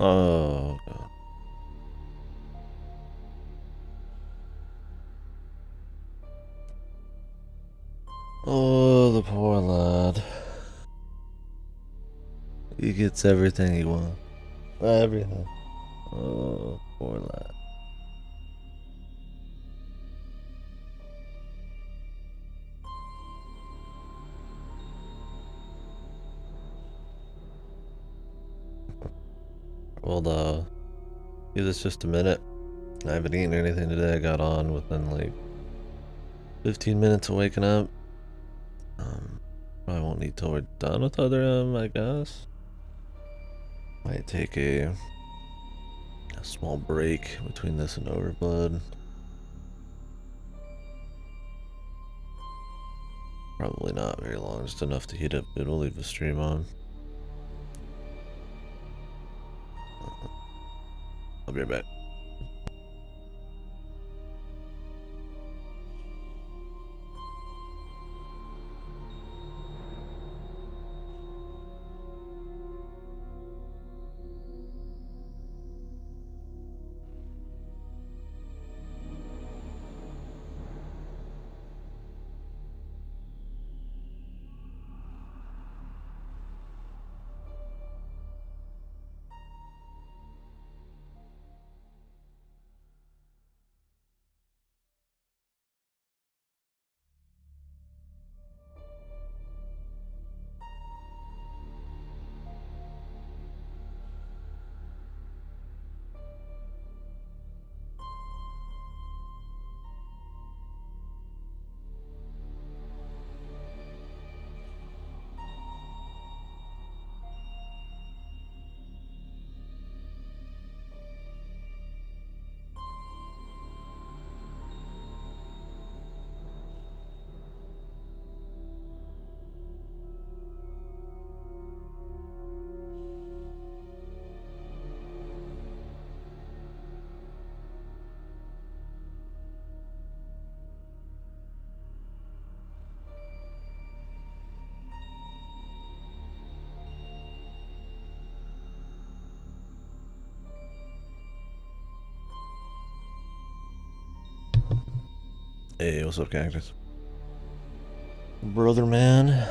Oh, God. Oh, the poor lad. He gets everything he wants. Everything. Oh, poor lad. Well, give this just a minute. I haven't eaten anything today. I got on within like 15 minutes of waking up. Probably won't eat till we're done with other I guess. Might take a small break between this and Overblood. Probably not very long, just enough to heat up food. We'll leave the stream on. I'll be right back. Hey, what's up, Cactus? Brother, man.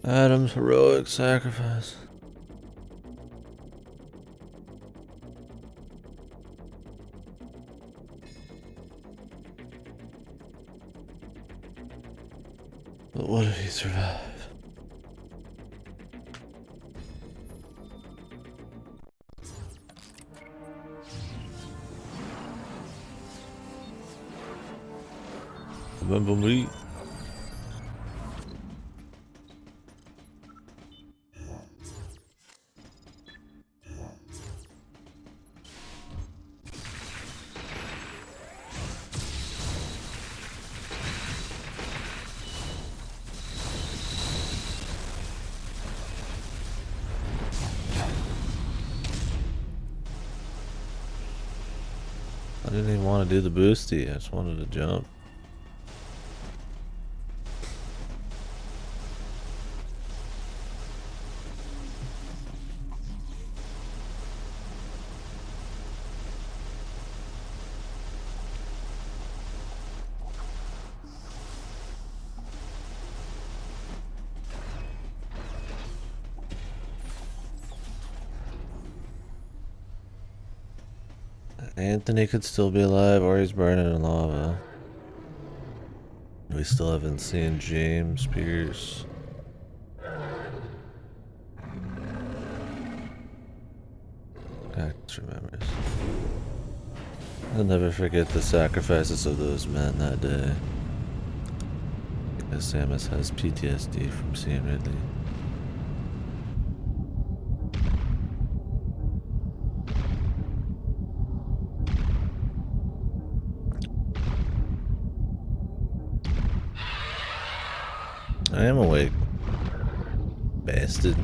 Adam's heroic sacrifice. But what if he survived? Remember me? I didn't even want to do the boosty. I just wanted to jump. Anthony could still be alive, or he's burning in lava. We still haven't seen James Pierce. Cactus remembers. I'll never forget the sacrifices of those men that day. Because Samus has PTSD from seeing Ridley. I am awake. Bastard.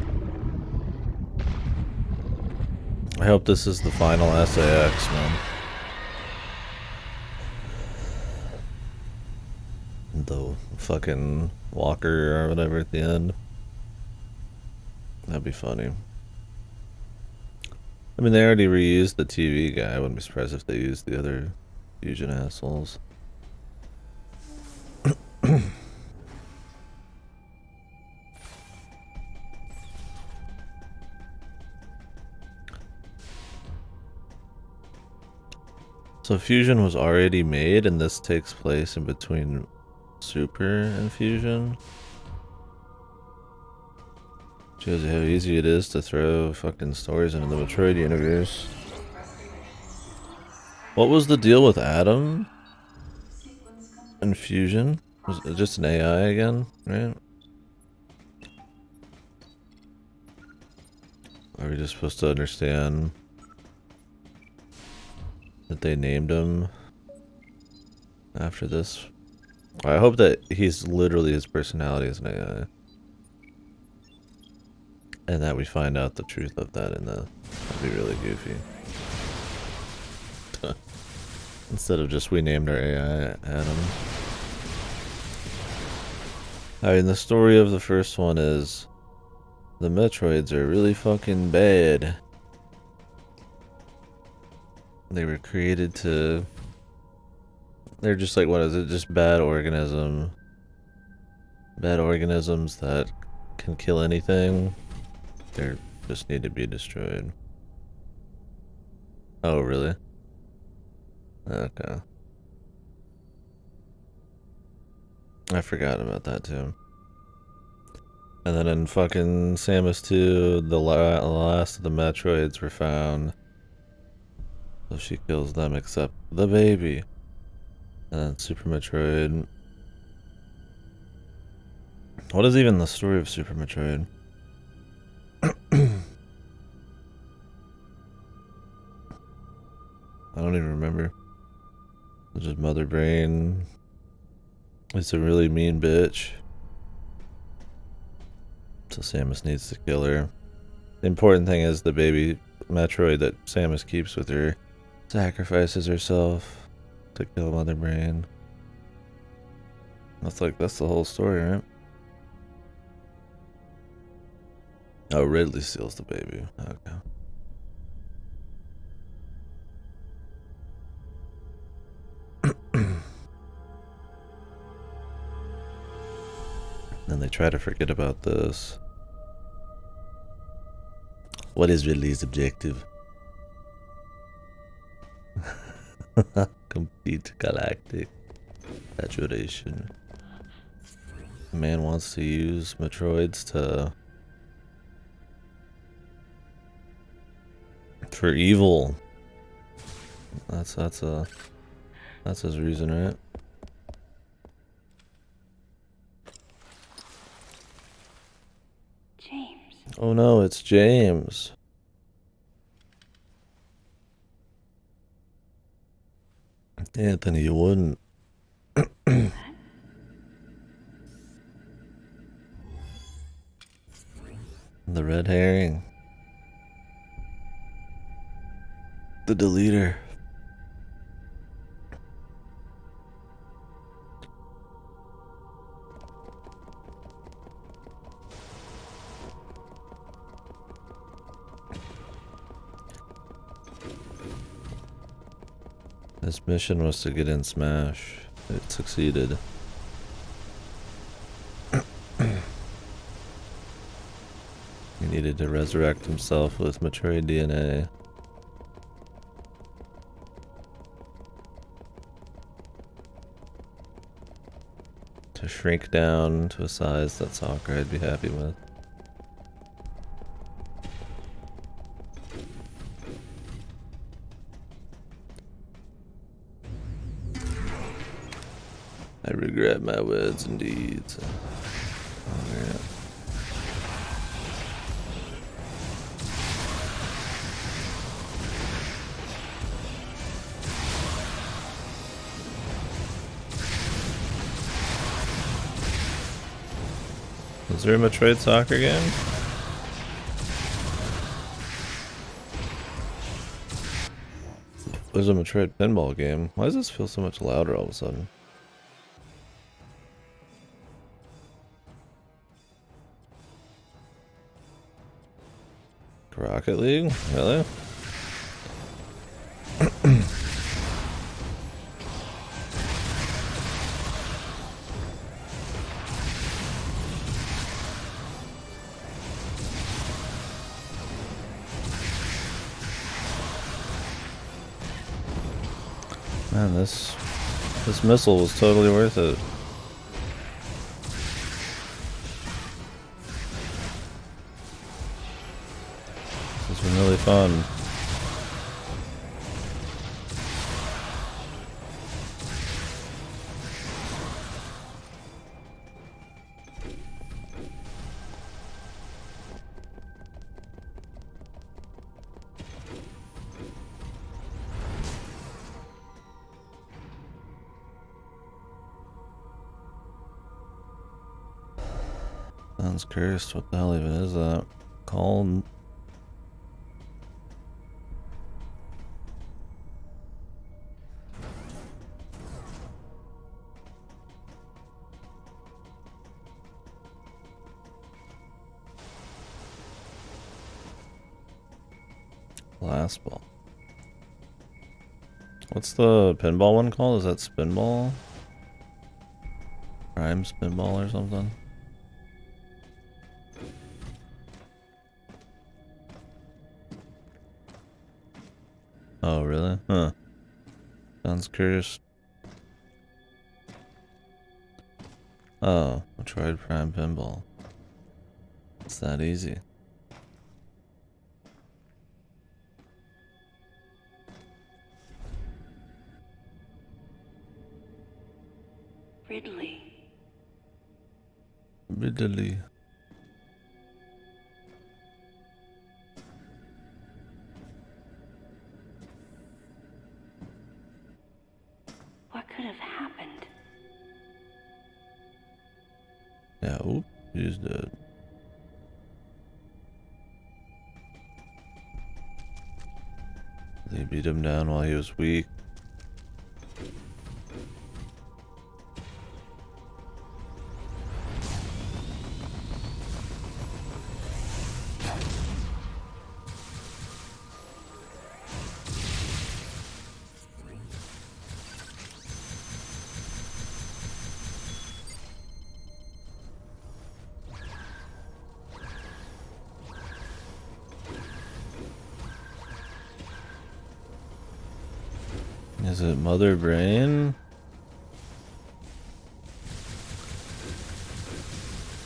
I hope this is the final SAX, man. The fucking walker or whatever at the end. That'd be funny. I mean, they already reused the TV guy. I wouldn't be surprised if they used the other Fusion assholes. So Fusion was already made, and this takes place in between Super and Fusion. Shows you how easy it is to throw fucking stories into the Metroid universe. What was the deal with Adam and Fusion? Was it just an AI again, right? Are we just supposed to understand that they named him after this? I hope that he's literally, his personality is an AI. And that we find out the truth of that in the... That'd be really goofy. Instead of just we named our AI Adam. I mean, the story of the first one is the Metroids are really fucking bad. They were created to... They're just like, what is it? Just bad organism. Bad organisms that can kill anything. They just need to be destroyed. Oh, really? Okay. I forgot about that too. And then in fucking Samus 2, the last of the Metroids were found. So she kills them except the baby. And then Super Metroid. What is even the story of Super Metroid? I don't even remember. It's just Mother Brain. It's a really mean bitch. So Samus needs to kill her. The important thing is the baby Metroid that Samus keeps with her sacrifices herself to kill Mother Brain. That's the whole story, right? Oh, Ridley steals the baby. Okay. Then they try to forget about this. What is Ridley's objective? Complete galactic saturation. The man wants to use Metroids for evil. That's his reason, right? James. Oh no, it's James. Anthony, you wouldn't. The red herring. The deleter. This mission was to get in Smash. It succeeded. He needed to resurrect himself with Metroid DNA. To shrink down to a size that Sakura'd be happy with. I regret my words and deeds. Oh, yeah. Is there a Metroid soccer game? There's a Metroid pinball game. Why does this feel so much louder all of a sudden? Rocket League? Really? Man, this missile was totally worth it. This has been really fun. Sounds cursed. What the hell even is that? Called? Last ball. What's the pinball one called? Is that Spinball? Prime Spinball or something? Oh, really? Huh. Sounds curious. Oh, Metroid Prime Pinball. It's that easy. Ridley. Ridley. What could have happened? Yeah, oop, he's dead. They beat him down while he was weak. Is it Mother Brain?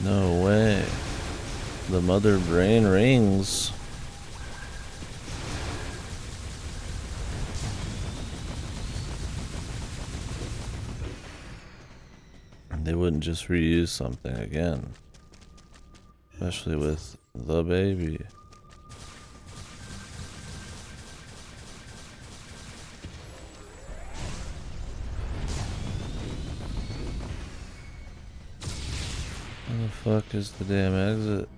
No way. The Mother Brain rings. They wouldn't just reuse something again. Especially with the baby. Where the fuck is the damn exit?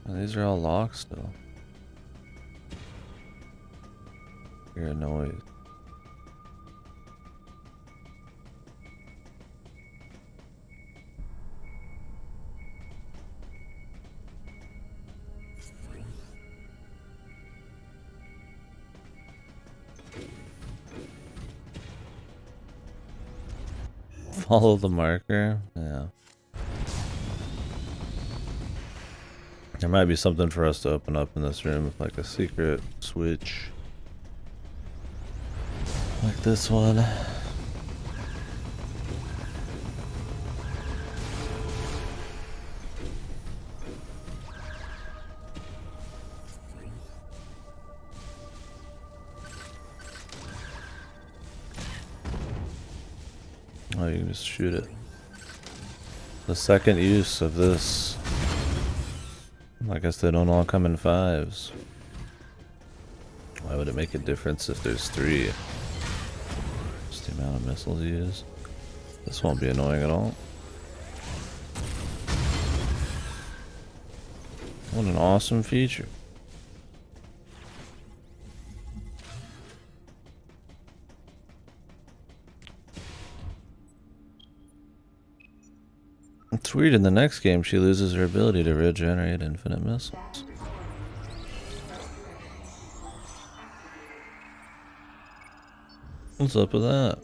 Oh, these are all locked still. Hear a noise. Follow the marker? Yeah. There might be something for us to open up in this room, like a secret switch. Like this one. Oh, you can just shoot it. The second use of this. I guess they don't all come in 5s. Why would it make a difference if there's 3? Just the amount of missiles you use. This won't be annoying at all. What an awesome feature. It's weird, in the next game she loses her ability to regenerate infinite missiles. What's up with that?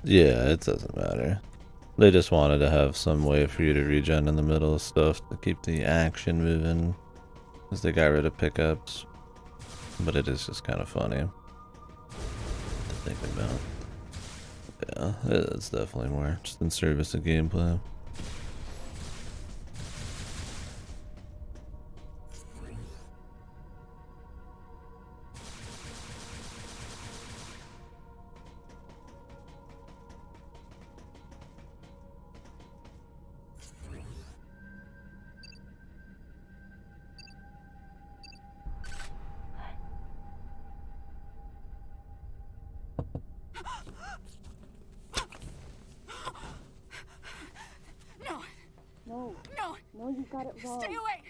Yeah, it doesn't matter. They just wanted to have some way for you to regen in the middle of stuff to keep the action moving. Because they got rid of pickups. But it is just kind of funny to think about. Yeah, it's definitely more just in service of gameplay. No, you got it wrong. Stay away!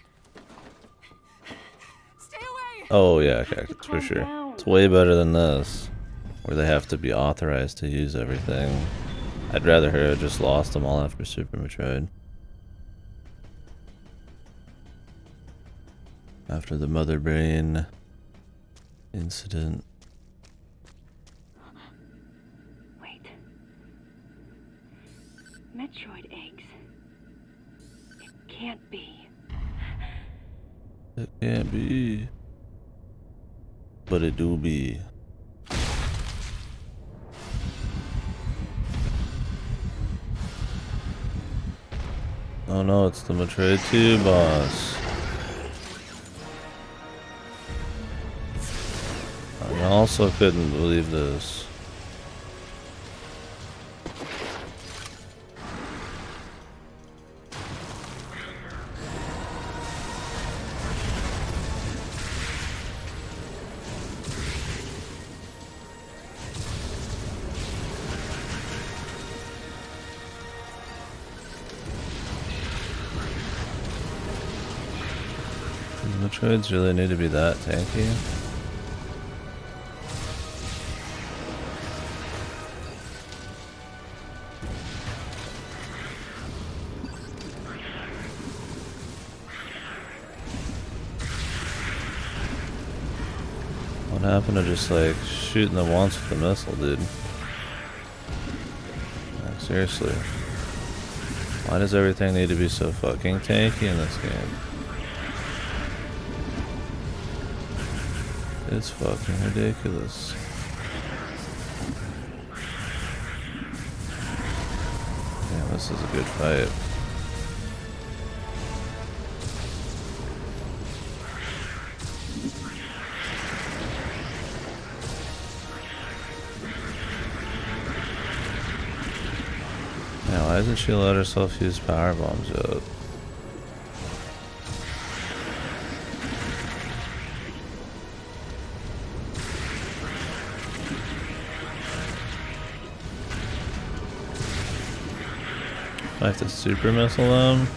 Stay away! Oh yeah, cactus for sure. Down. It's way better than this, where they have to be authorized to use everything. I'd rather her have just lost them all after Super Metroid. After the Mother Brain incident. Wait. Metroid eggs. It can't be. It can't be. But it do be. Oh no, it's the Metroid 2 boss. I also couldn't believe this. Metroids really need to be that tanky? What happened to just like shooting them once with the missile, dude? Like, seriously. Why does everything need to be so fucking tanky in this game? It's fucking ridiculous. Yeah, this is a good fight. Yeah, why doesn't she let herself use power bombs yet? I have to super missile them.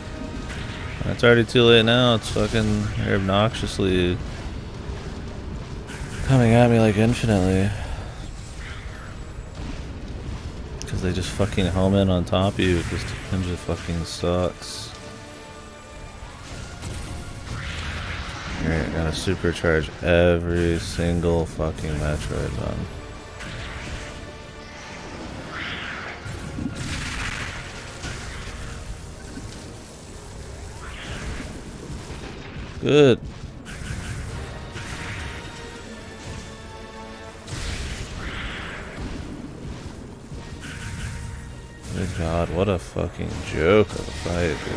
It's already too late now. It's fucking obnoxiously coming at me like infinitely. Because they just fucking home in on top of you because Ninja fucking sucks. Alright, I gotta supercharge every single fucking Metroid run. Good. Good God, what a fucking joke of a fight, dude.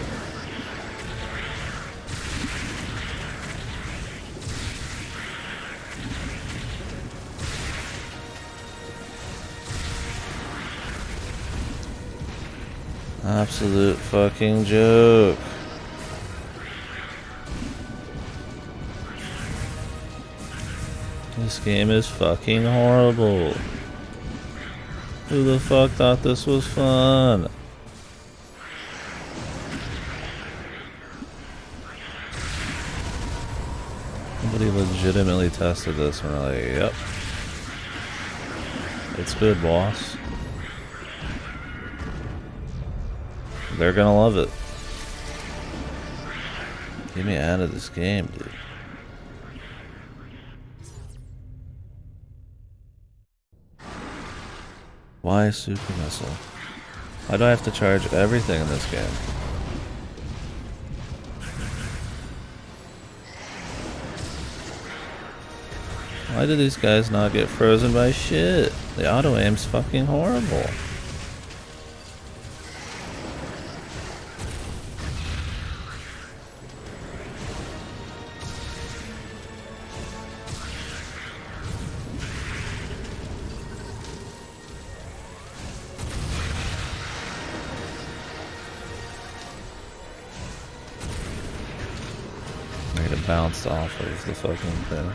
Absolute fucking joke. This game is fucking horrible. Who the fuck thought this was fun? Somebody legitimately tested this and we're like, yep. It's good, boss. They're gonna love it. Get me out of this game, dude. Why super missile? Why do I have to charge everything in this game? Why do these guys not get frozen by shit? The auto aim's fucking horrible. It bounced off of the fucking thing.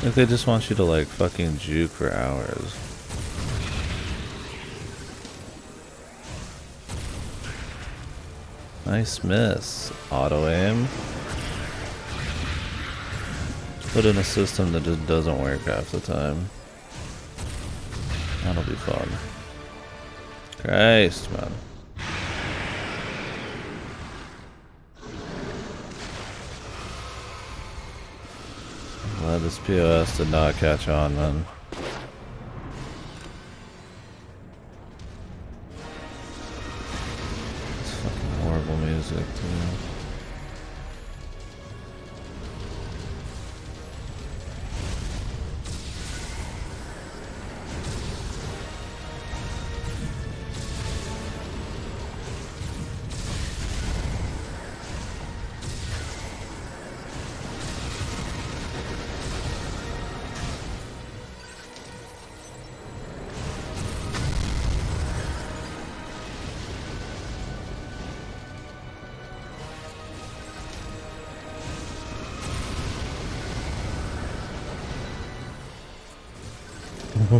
Like they just want you to like fucking juke for hours. Nice miss. Auto aim. Put in a system that just doesn't work half the time. That'll be fun. Christ, man. I'm glad this POS did not catch on, man. It's fucking horrible music, too.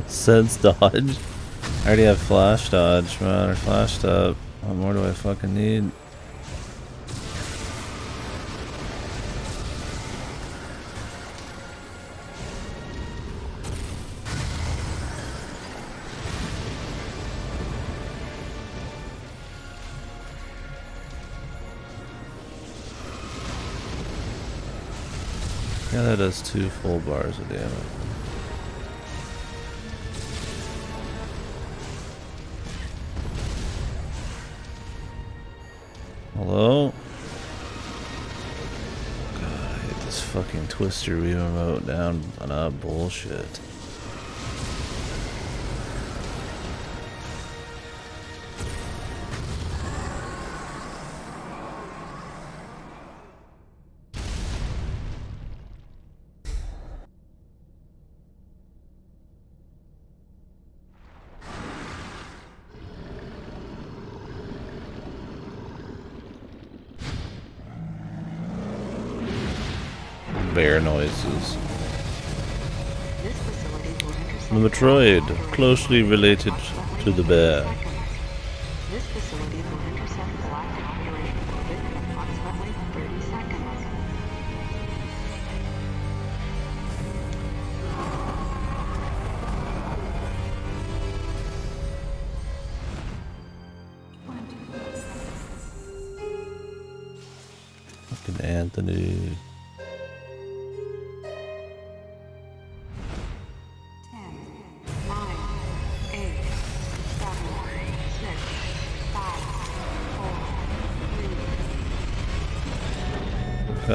Sense dodge? I already have flash dodge, man, or flashed up. What more do I fucking need? Yeah, that does 2 full bars of damage. Hello? God, I hate this fucking twist your Wii remote down on a bullshit. Bear noises. The Metroid, closely related to the bear. This facility will intercept the last operating orbit in approximately 30 seconds. Fucking Anthony. 10, 9, 8,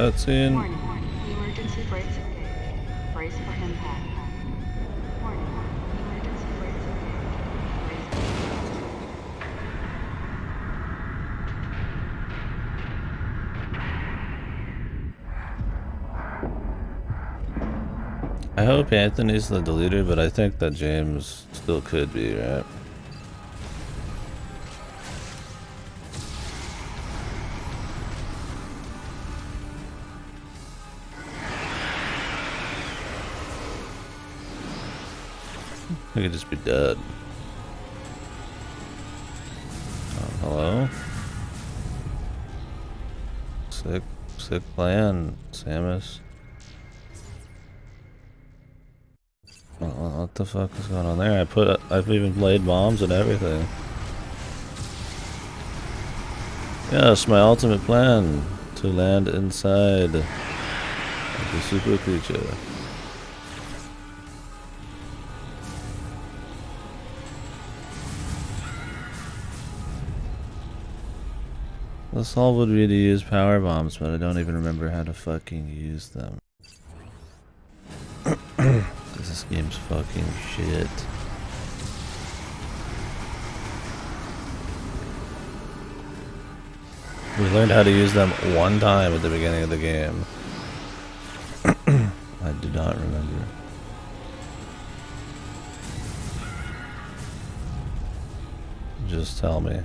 cutscene. Warning. Emergency brakes engaged. Brace for impact. Warning. Emergency brakes engaged. Brace for I hope Anthony's the deleter, but I think that James still could be, right? He could just be dead. Hello? Sick plan, Samus. What the fuck is going on there? I've even laid bombs and everything. Yes, my ultimate plan to land inside the super creature. The solve would be to use power bombs, but I don't even remember how to fucking use them. This game's fucking shit. We learned how to use them one time at the beginning of the game. I do not remember. Just tell me.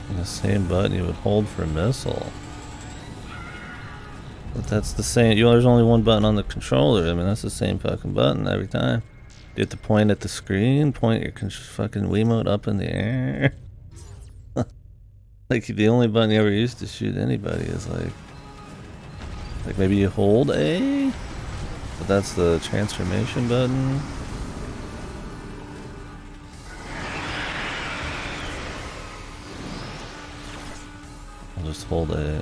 The same button you would hold for a missile. But that's the same. There's only one button on the controller. I mean, that's the same fucking button every time. You have to point at the screen, point your fucking Wiimote up in the air. Like, the only button you ever used to shoot anybody is like maybe you hold A, but that's the transformation button. I'll just hold A.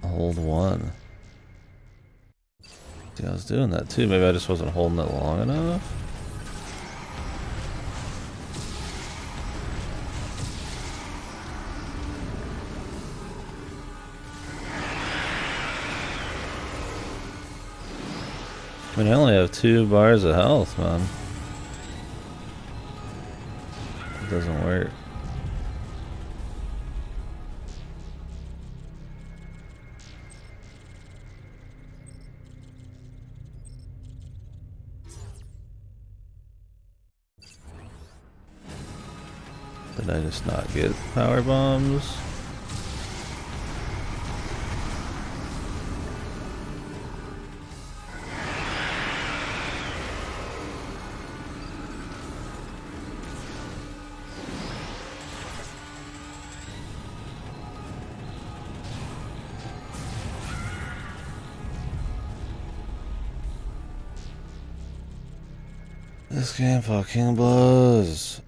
I'll hold 1. See, I was doing that too. Maybe I just wasn't holding it long enough. I mean, I only have 2 bars of health, man. It doesn't work. Did I just not get power bombs? This game fucking blows.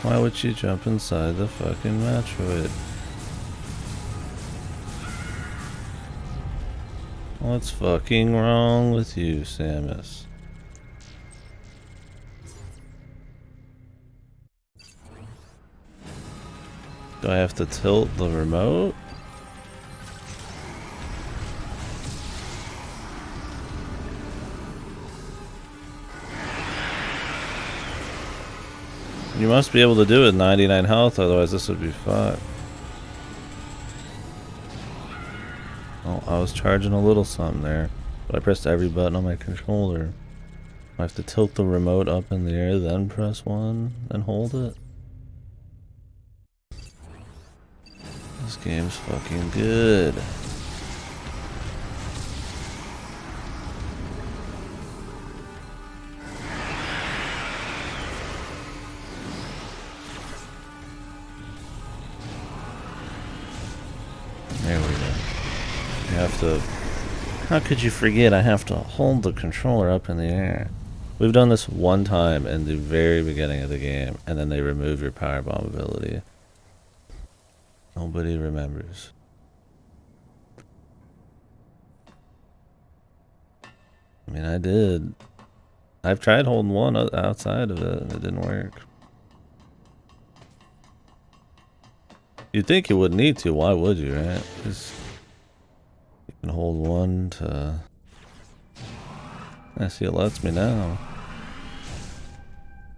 Why would she jump inside the fucking Metroid? What's fucking wrong with you, Samus? Do I have to tilt the remote? You must be able to do it with 99 health, otherwise this would be fucked. Oh, I was charging a little something there, but I pressed every button on my controller. I have to tilt the remote up in the air, then press 1 and hold it. This game's fucking good. You have to... How could you forget I have to hold the controller up in the air? We've done this one time in the very beginning of the game, and then they remove your power bomb ability. Nobody remembers. I mean, I did. I've tried holding one outside of it, and it didn't work. You'd think you wouldn't need to. Why would you, right? Because you can hold one to... I see it lets me now.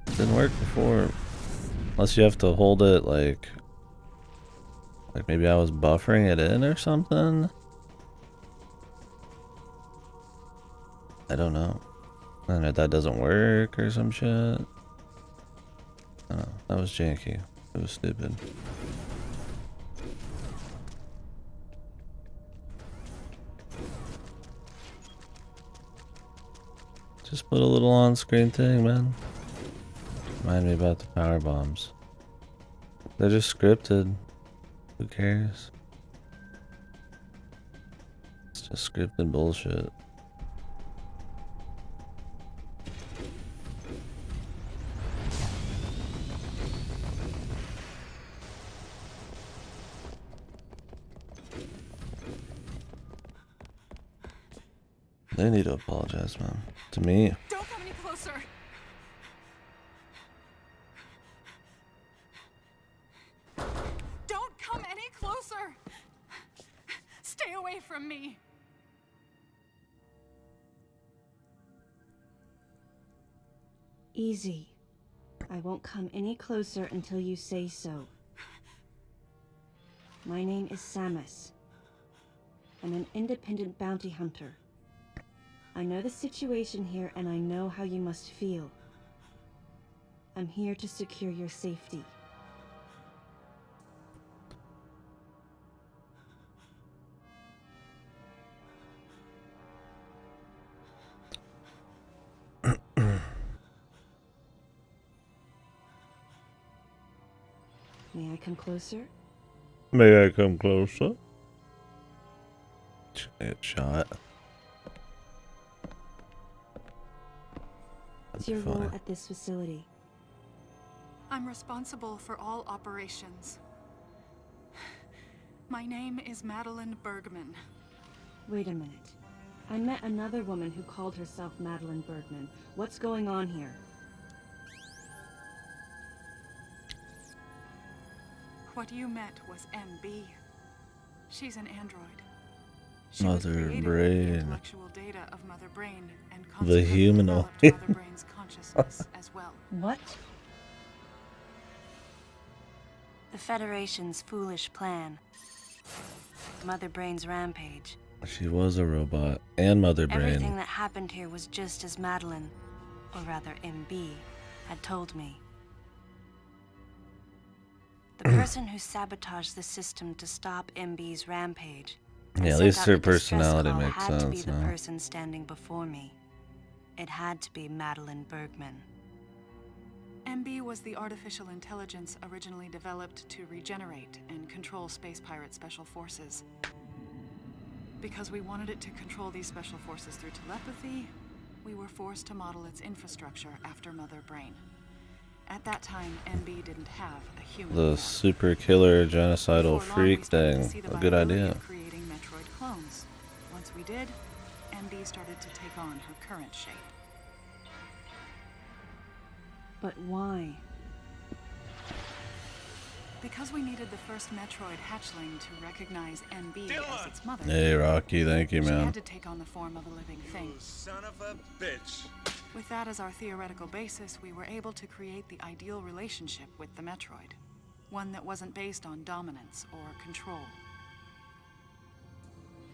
It didn't work before. Unless you have to hold it like maybe I was buffering it in or something. I don't know. I don't know if that doesn't work or some shit. I don't know. That was janky. It was stupid. Just put a little on-screen thing, man. Remind me about the power bombs. They're just scripted. Who cares? It's just scripted bullshit. They need to apologize, man. To me. Don't come any closer. Don't come any closer. Stay away from me. Easy. I won't come any closer until you say so. My name is Samus. I'm an independent bounty hunter. I know the situation here and I know how you must feel. I'm here to secure your safety. May I come closer? May I come closer? Get shot. What's your role at this facility? I'm responsible for all operations. My name is Madeline Bergman. Wait a minute. I met another woman who called herself Madeline Bergman. What's going on here? What you met was MB. She's an android. She was Mother created with the Brain. intellectual data of Mother Brain and The consequently humanoid. developed Mother Brain's consciousness as well. What? The Federation's foolish plan. Mother Brain's rampage. She was a robot and Mother Everything Brain. that happened here was just as Madeline, or rather MB, had told me. The person who sabotaged the system to stop MB's rampage. and Yeah, at sent least out her the distress personality call makes had to be sense the now. person standing before me. It had to be Madeline Bergman. MB was the artificial intelligence originally developed to regenerate and control space pirate special forces. Because we wanted it to control these special forces through telepathy, we were forced to model its infrastructure after Mother Brain. At that time, MB didn't have a human The form. super killer genocidal Before long, we freak started to thing. see the A good viability idea. of creating Metroid clones. Once we did, MB started to take on her current shape. But why? Because we needed the first Metroid hatchling to recognize MB as its mother. Hey, Rocky, thank you, She man. had to take on the form of a living thing. Son of a bitch. With that as our theoretical basis, we were able to create the ideal relationship with the Metroid. One that wasn't based on dominance or control.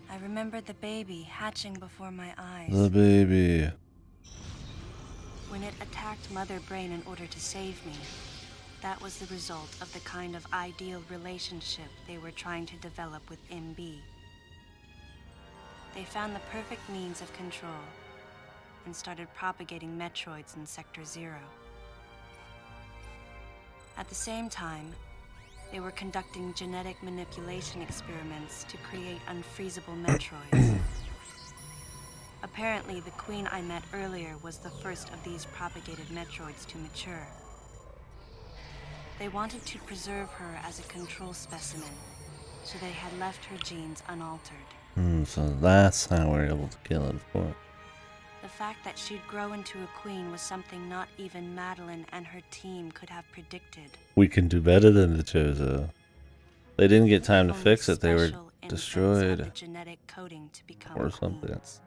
I remembered the baby hatching before my eyes. The baby. When it attacked Mother Brain in order to save me, that was the result of the kind of ideal relationship they were trying to develop with MB. They found the perfect means of control and started propagating Metroids in Sector 0. At the same time, They were conducting genetic manipulation experiments to create unfreezable Metroids. Apparently, the queen I met earlier was the first of these propagated Metroids to mature. They wanted to preserve her as a control specimen, so they had left her genes unaltered. So that's how we're able to kill it for. The fact that she'd grow into a queen was something not even Madeline and her team could have predicted. We can do better than the Chozo. They didn't get time to Only fix it. They were special infants had the destroyed genetic coding to become or something. queens.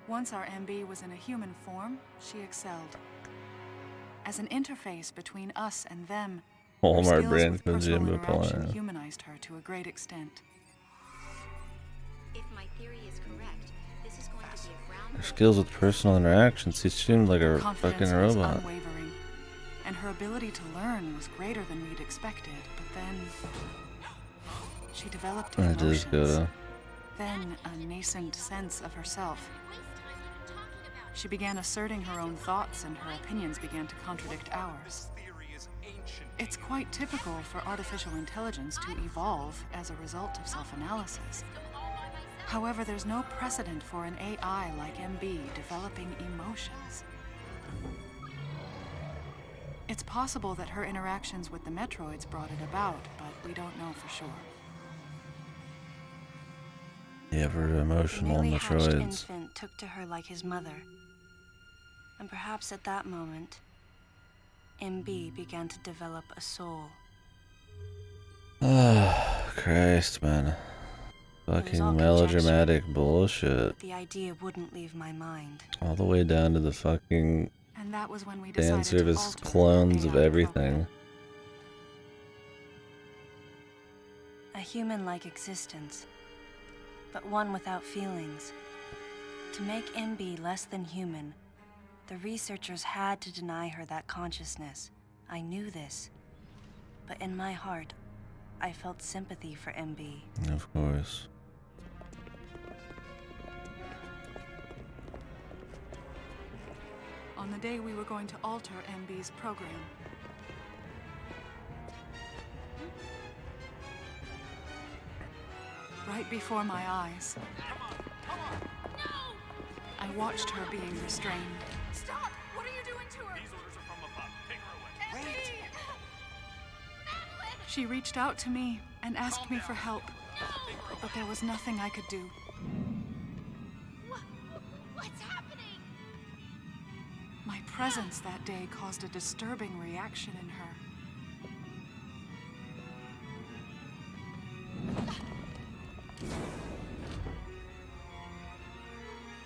Once our MB was in a human form, she excelled. As an interface between us and them, her Walmart skills brand with personal consumer interaction plan. humanized her to a great extent. If my theory is correct, this is going to be a ground. Her skills with personal interactions. She seemed like Her a confidence fucking was robot. unwavering, and her ability to learn was greater than we'd expected. But then she developed That is emotions, good. then a nascent sense of herself. She began asserting her own thoughts, and her opinions began to contradict ours. It's quite typical for artificial intelligence to evolve as a result of self-analysis. However, there's no precedent for an AI like MB developing emotions. It's possible that her interactions with the Metroids brought it about, but we don't know for sure. The ever emotional The newly hatched Metroids. infant took to her like his mother. And perhaps at that moment, MB began to develop a soul. Ah, Christ, man. Fucking all melodramatic bullshit. The idea wouldn't leave my mind. All the way down to the fucking And that was when we fan decided to service alter the clones of AI everything. program. A human-like existence, but one without feelings. To make MB less than human, the researchers had to deny her that consciousness. I knew this. But in my heart, I felt sympathy for MB. Of course. On the day we were going to alter MB's program, right before my eyes, I watched her being restrained. Stop! What are you doing to her? These orders are from above. Take her away. Wait! She reached out to me and asked me for help, but there was nothing I could do. What's happening? My presence that day caused a disturbing reaction in her.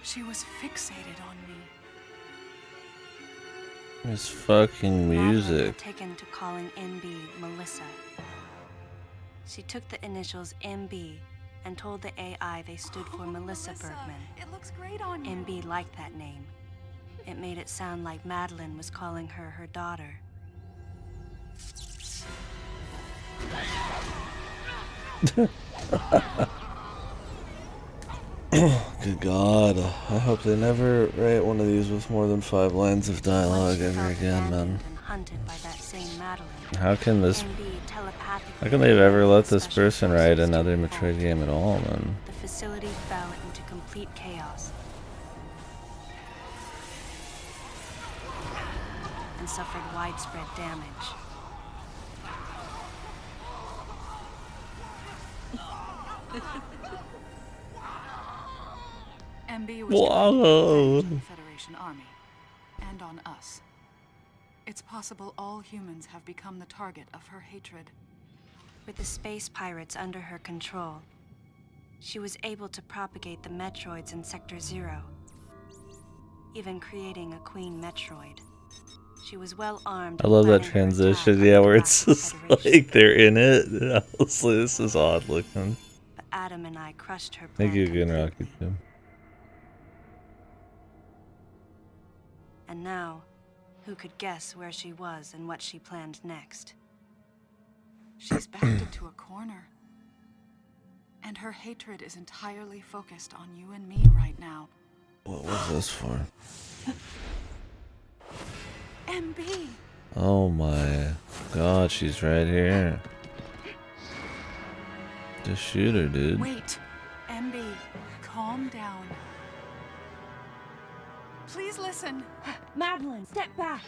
She was fixated on me. This fucking Madeline music. had taken to calling MB Melissa. She took the initials MB and told the AI they stood for Melissa Bergman. It looks great on you. MB liked that name. It made it sound like Madeline was calling her her daughter. Good God. I hope they never write one of these with more than 5 lines of Once dialogue she ever felt again, man. abandoned and hunted by that same Madeline, How can this... MB telepathically How can they've ever let this special person forces write to another revolt. Metroid game at all, man? The facility fell into complete chaos and suffered widespread damage. MB was Whoa. the Federation Army, and on us. It's possible all humans have become the target of her hatred. With the space pirates under her control, she was able to propagate the Metroids in Sector 0, even creating a Queen Metroid. She was well armed. I love that planning her transition, attack yeah, on the where it's Galactic just Federation. like they're in it. Honestly, this is odd looking. But Adam and I crushed her plan Thank you again, Rocky, completely. too. And now, who could guess where she was and what she planned next? She's backed into a corner. And her hatred is entirely focused on you and me right now. What was this for? MB! Oh my God, she's right here. Just shoot her, dude. Wait, MB, calm down. Please listen. Madeline, step back.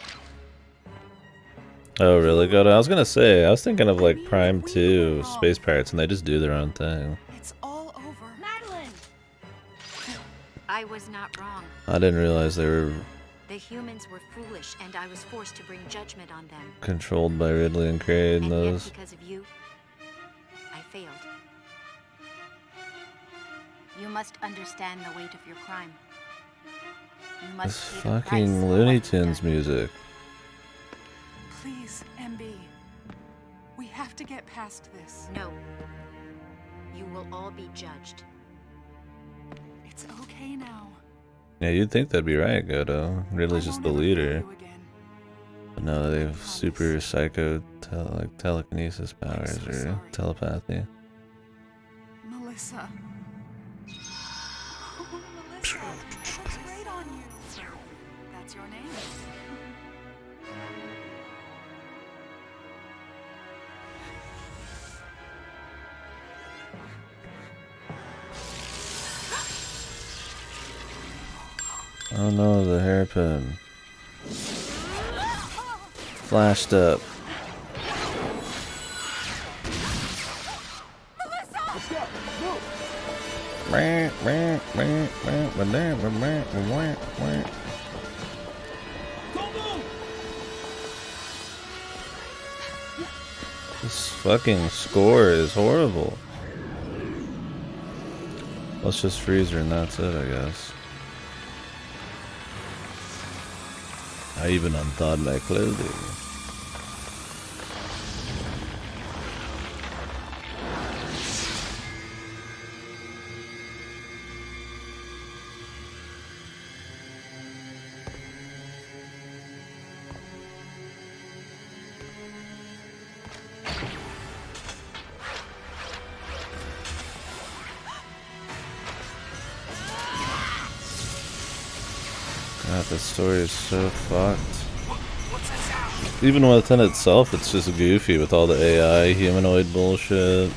Oh, really, Goda? I was gonna say, I was thinking of like Prime 2 Space Pirates, and they just do their own thing. It's all over. Madeline! I was not wrong. I didn't realize they were The humans were foolish, and I was forced to bring judgment on them. controlled by Ridley and Craig and And those. yet, because of you, I failed. You must understand the weight of your crime. You This must pay the price fucking for Looney what you've Tunes done. music. Please, MB. We have to get past this. No. You will all be judged. It's okay now. Yeah, you'd think that'd be right, Godo. Ridley's just the leader. But no, they have super psycho like telekinesis powers so or sorry. telepathy. Melissa. Oh, Melissa, that looks great on you. That's your name. Oh no, the hairpin. Flashed up. This fucking score is horrible. Let's just freeze her and that's it, I guess. I even unthawed my clothing. God, the story is so fucked. Even within itself, it's just goofy with all the AI, humanoid bullshit.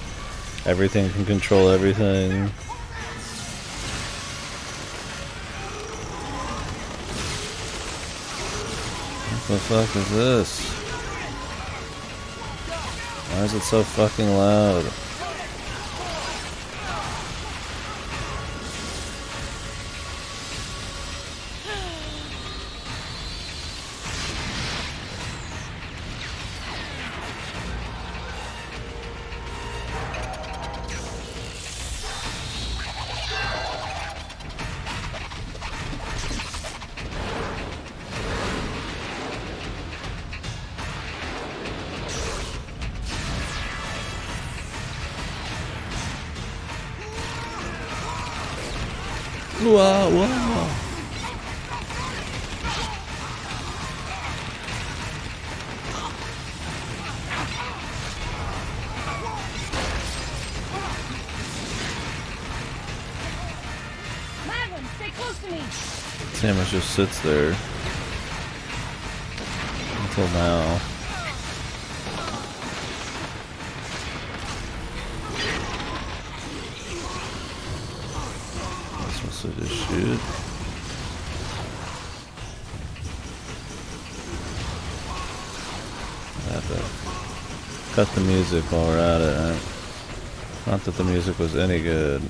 Everything can control everything. What the fuck is this? Why is it so fucking loud? Wow, wow. Madeline, stay close to me! Samus just sits there. Until now. I'm supposed to just shoot. I have to cut the music while we're at it. Right? Not that the music was any good.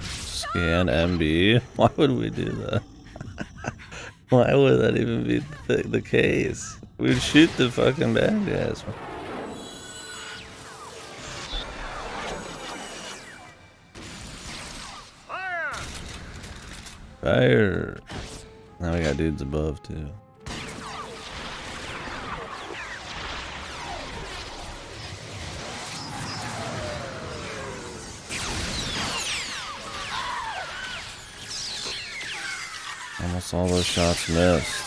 Scan MB? Why would we do that? Why would that even be the case? We'd shoot the fucking bad guys. Fire! Now we got dudes above too. Almost all those shots missed.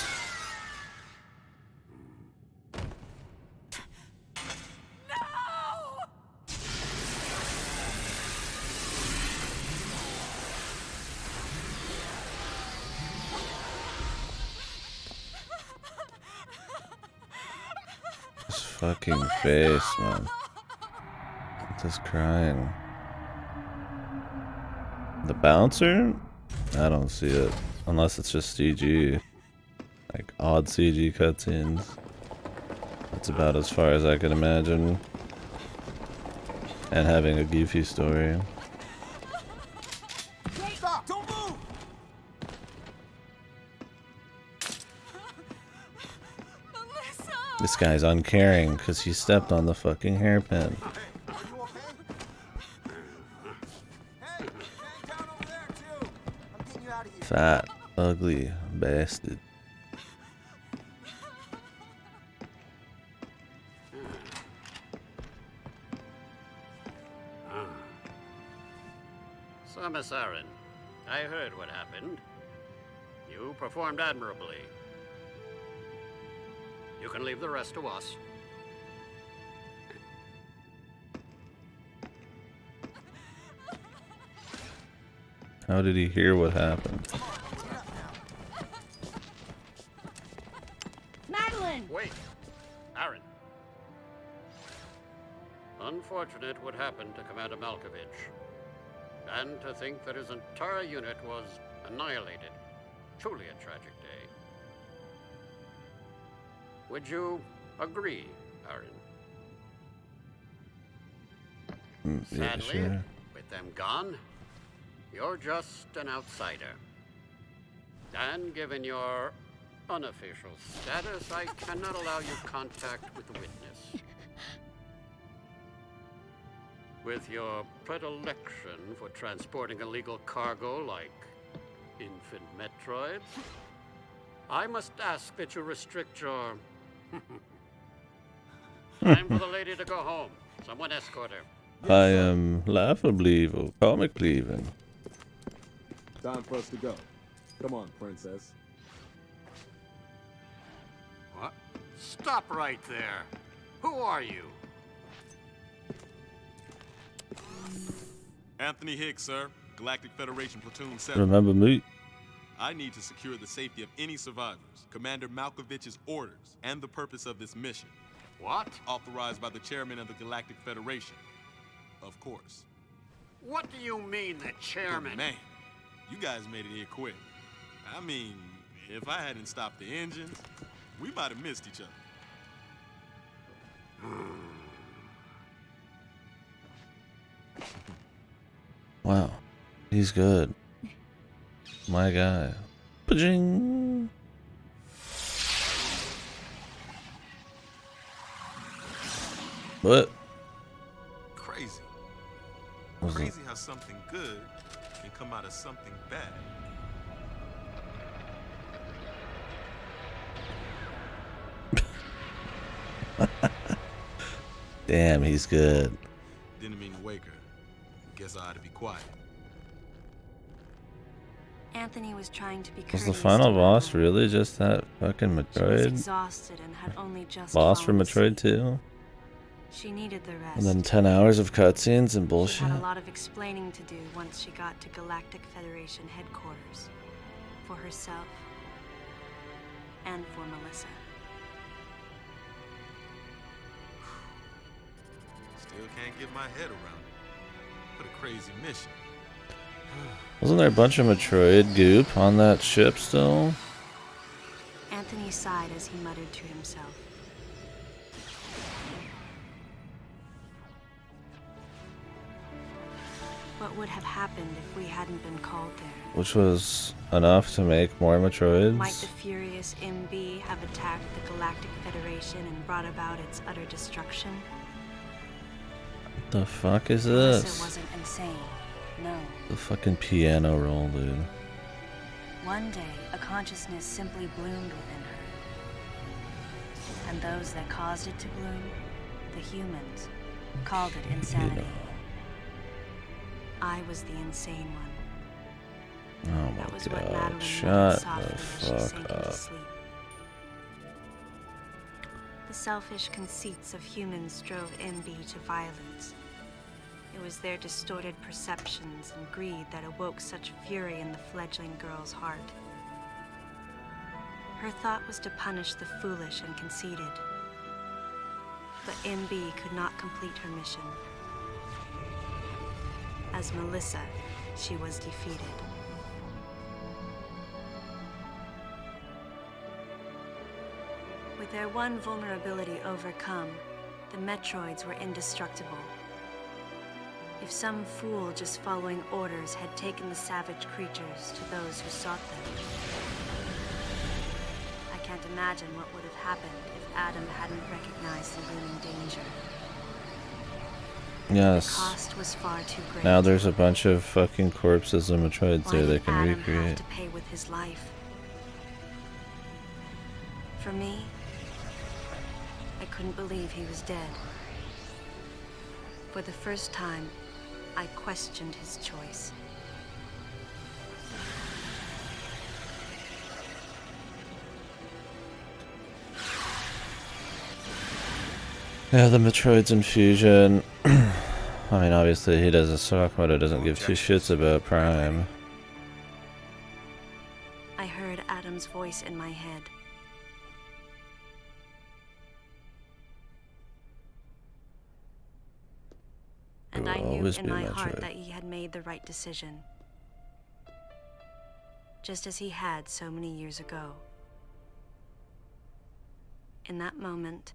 fucking face, man. Just crying. The bouncer? I don't see it. Unless it's just CG. Like odd CG cutscenes. That's about as far as I can imagine. And having a goofy story. Stop! Don't move! This guy's uncaring because he stepped on the fucking hairpin. Are you okay? Hey, hang down over there too. I'm getting you out of here. Fat, ugly bastard. So, Miss Aaron, I heard what happened. You performed admirably. You can leave the rest to us. How did he hear what happened? Madeline! Wait, Aaron. Unfortunate what happened to Commander Malkovich. And to think that his entire unit was annihilated. Truly a tragic day. Would you agree, Aaron? Yeah, Sadly, sure. with them gone, you're just an outsider. And given your unofficial status, I cannot allow you contact with the witness. With your predilection for transporting illegal cargo like infant Metroids, I must ask that you restrict your... Time for the lady to go home. Someone escort her. I am laughably or comically even. Time for us to go. Come on, princess. What? Stop right there. Who are you? Anthony Hicks, sir. Galactic Federation Platoon 7. Remember me? I need to secure the safety of any survivors, Commander Malkovich's orders, and the purpose of this mission. What? Authorized by the chairman of the Galactic Federation. Of course. What do you mean, the chairman? But man, you guys made it here quick. I mean, if I hadn't stopped the engines, we might have missed each other. Wow. He's good. My guy. Pajing. What? Crazy. Was it? Crazy how something good can come out of something bad. Damn, he's good. Didn't mean to wake her. Guess I ought to be quiet. Anthony was trying to be Was the courteous final to boss Madeline. really just that fucking She was Metroid? exhausted and had only just Boss from fallen Metroid asleep. 2? She needed the rest. And then 10 hours of cutscenes and She bullshit? had a lot of explaining to do once she got to Galactic Federation headquarters. For herself. And for Melissa. Still can't get my head around it. What a crazy mission. Wasn't there a bunch of Metroid goop on that ship still? Anthony sighed as he muttered to himself. What would have happened if we hadn't been called there? Which was enough to make more Might the Metroids? furious MB have attacked the Galactic Federation and brought about its utter destruction? What the fuck is Melissa this? wasn't insane, no. The fucking piano roll, dude. One day, a consciousness simply bloomed within her. And those that caused it to bloom, the humans, called it insanity. I was the insane one. Oh That was my what god, Madeline muttered shut softly the as she fuck sank into up. sleep. The selfish conceits of humans drove MB to violence. It was their distorted perceptions and greed that awoke such fury in the fledgling girl's heart. Her thought was to punish the foolish and conceited. But MB could not complete her mission. As Melissa, she was defeated. With their one vulnerability overcome, the Metroids were indestructible. If some fool just following orders had taken the savage creatures to those who sought them, I can't imagine what would have happened if Adam hadn't recognized the looming danger. Yes. The cost was far too great. Now there's a bunch of fucking corpses of Metroids Why there they did can Adam recreate. have to pay with his life? For me, I couldn't believe he was dead. For the first time, I questioned his choice. Yeah, the Metroids in Fusion. I mean, obviously he doesn't suck, but it doesn't give two shits about Prime. I heard Adam's voice in my head. And I knew in my heart that he had made the right decision. Just as he had so many years ago. In that moment,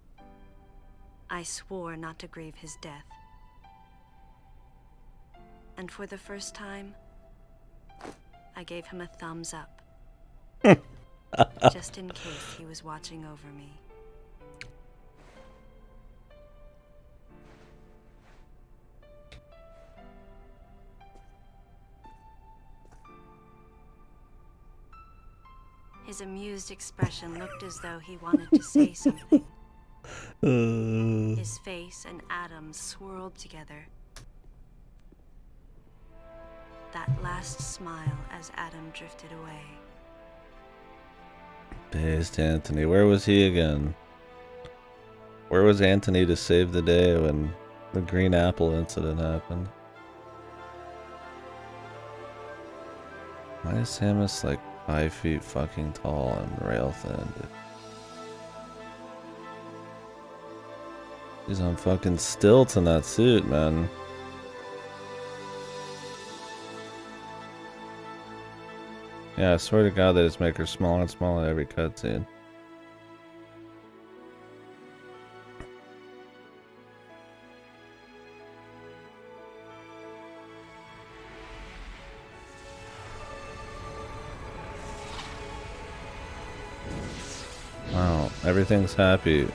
I swore not to grieve his death. And for the first time, I gave him a thumbs up. Just in case he was watching over me. His amused expression looked as though he wanted to say something. His face and Adam's swirled together. That last smile as Adam drifted away. Based Anthony. Where was he again? Where was Anthony to save the day when the Green Apple incident happened? Why is Samus like 5 feet fucking tall and rail thin, dude? He's on fucking stilts in that suit, man. Yeah, I swear to God they just make her smaller and smaller every cutscene. Wow, everything's happy.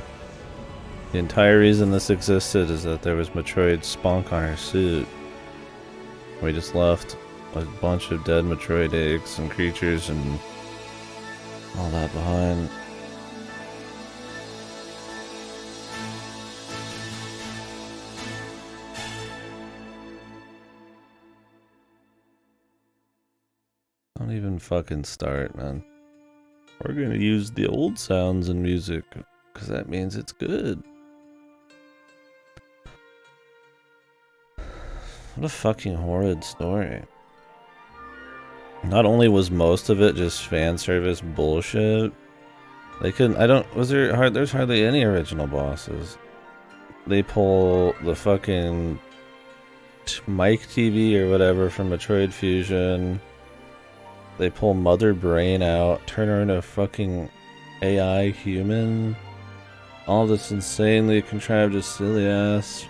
The entire reason this existed is that there was Metroid spunk on her suit. We just left a bunch of dead Metroid eggs and creatures and all that behind. Don't even fucking start, man. We're gonna use the old sounds in music, because that means it's good. What a fucking horrid story. Not only was most of it just fan service bullshit, they couldn't, there's hardly any original bosses. They pull the fucking Mike TV or whatever from Metroid Fusion. They pull Mother Brain out, turn her into a fucking AI human. All this insanely contrived, just silly ass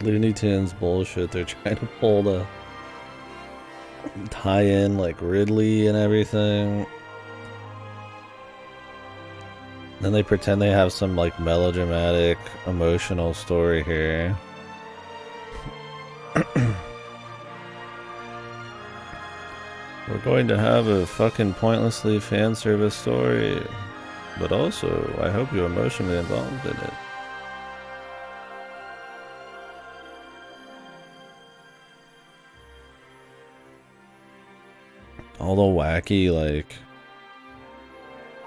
Looney Tunes bullshit they're trying to pull to tie in like Ridley and everything. Then they pretend they have some like melodramatic, emotional story here. We're going to have a fucking pointlessly fan service story, but also I hope you're emotionally involved in it. All the wacky, like,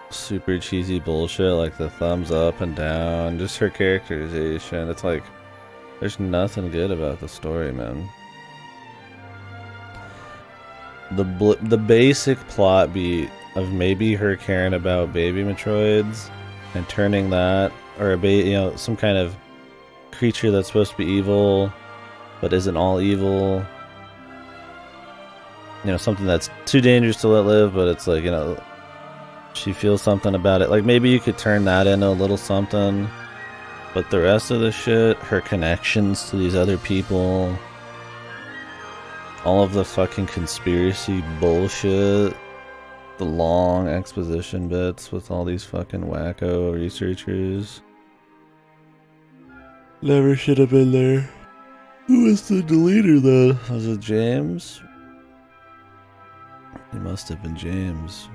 super cheesy bullshit, like the thumbs up and down, just her characterization. It's like, there's nothing good about the story, man. The basic plot beat of maybe her caring about baby Metroids and turning that or some kind of creature that's supposed to be evil, but isn't all evil. Something that's too dangerous to let live, but it's like, she feels something about it. Like, maybe you could turn that into a little something. But the rest of the shit, her connections to these other people, all of the fucking conspiracy bullshit, the long exposition bits with all these fucking wacko researchers. Never should have been there. Who was the deleter though? Was it James? It must have been James.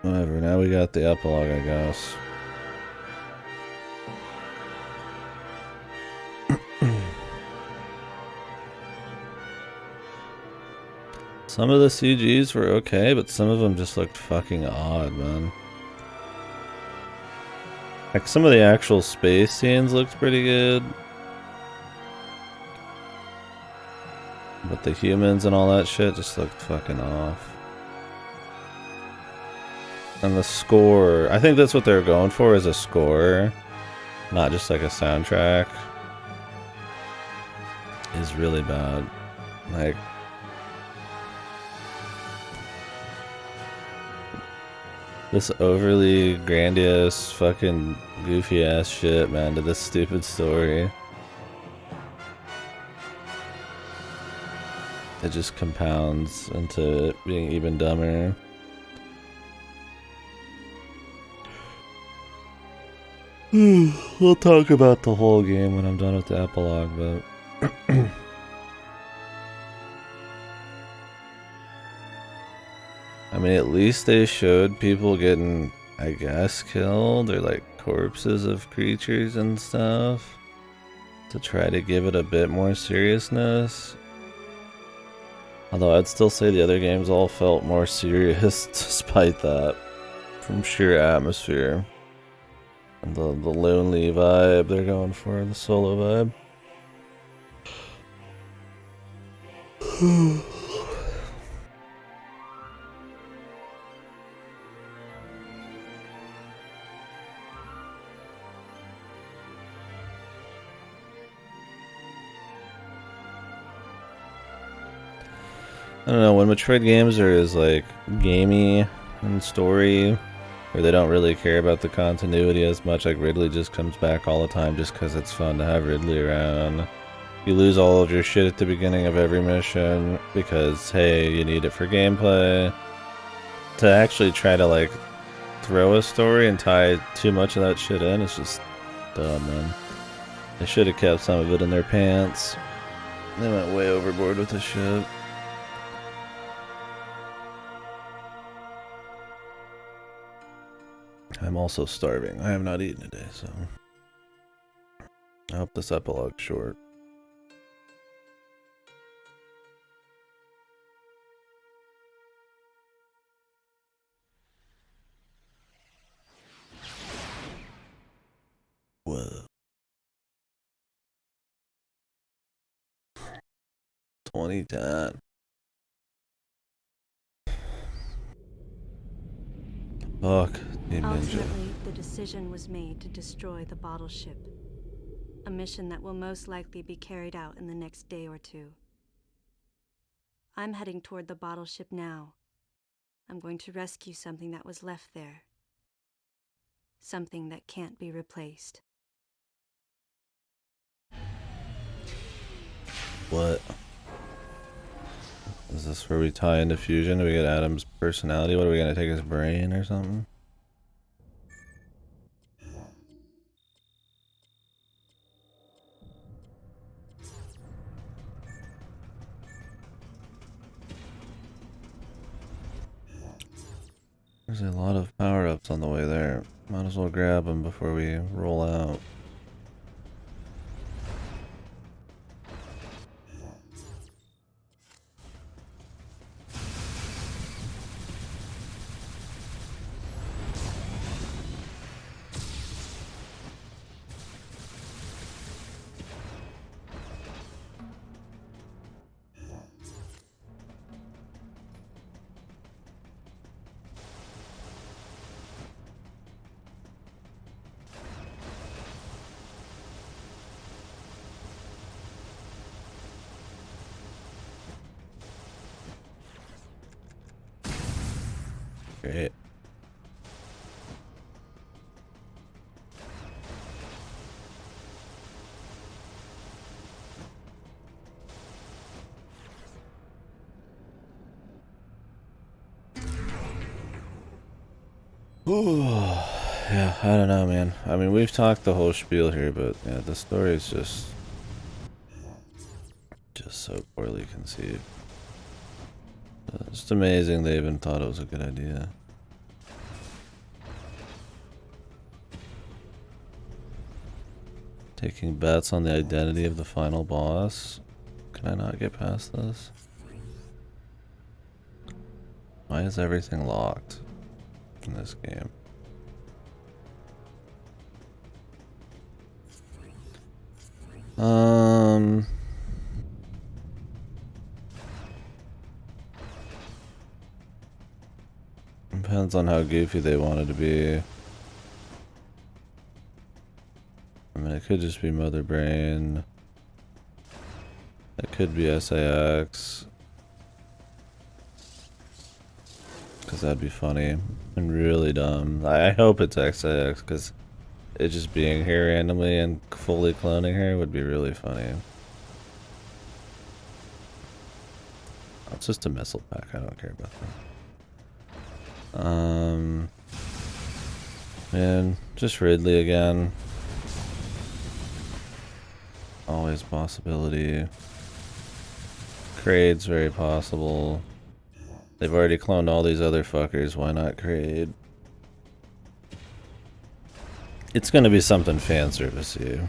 Whatever, now we got the epilogue, I guess. Some of the CGs were okay, but some of them just looked fucking odd, man. Like, some of the actual space scenes looked pretty good. But the humans and all that shit just looked fucking off. And the score, I think that's what they're going for, is a score, not just like a soundtrack, is really bad. Like, this overly grandiose fucking goofy ass shit, man, to this stupid story. It just compounds into it being even dumber. We'll talk about the whole game when I'm done with the epilogue, but I mean, at least they showed people getting, I guess, killed, or like corpses of creatures and stuff, to try to give it a bit more seriousness. Although I'd still say the other games all felt more serious despite that, from sheer atmosphere. And the lonely vibe they're going for, the solo vibe. I don't know, when Metroid games are as like gamey and story, or they don't really care about the continuity as much, like Ridley just comes back all the time just because it's fun to have Ridley around. You lose all of your shit at the beginning of every mission because, hey, you need it for gameplay. To actually try to like throw a story and tie too much of that shit in, it's just dumb, man. They should have kept some of it in their pants. They went way overboard with this shit. I'm also starving. I have not eaten today, so I hope this epilogue's short. Whoa. 2010. Fuck. Ultimately, the decision was made to destroy the bottle ship. A mission that will most likely be carried out in the next day or two. I'm heading toward the bottle ship now. I'm going to rescue something that was left there. Something that can't be replaced. What? Is this where we tie into Fusion? Do we get Adam's personality? What are we gonna take his brain or something? There's a lot of power-ups on the way there. Might as well grab them before we roll out. Great. Ooh, yeah, I don't know, man. I mean, we've talked the whole spiel here, but yeah, the story is just so poorly conceived. It's just amazing they even thought it was a good idea. Taking bets on the identity of the final boss. Can I not get past this? Why is everything locked in this game? Depends on how goofy they wanted to be. I mean, it could just be Mother Brain. It could be SAX. Because that'd be funny and really dumb. I hope it's SAX, because it just being here randomly and fully cloning her would be really funny. It's just a missile pack, I don't care about that. Man, just Ridley again. Always possibility. Kraid's very possible. They've already cloned all these other fuckers, why not Kraid? It's gonna be something fan servicey.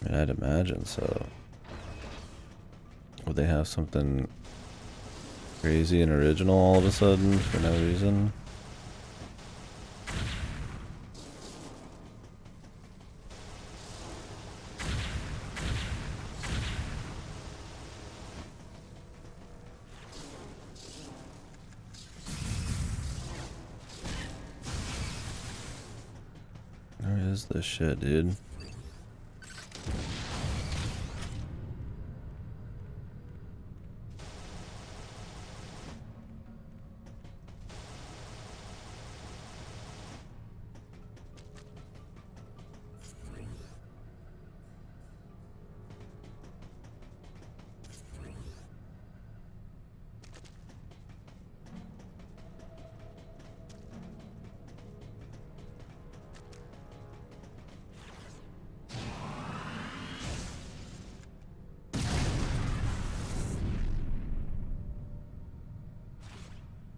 I mean, I'd imagine so. Would they have something crazy and original all of a sudden for no reason? Where is this shit, dude?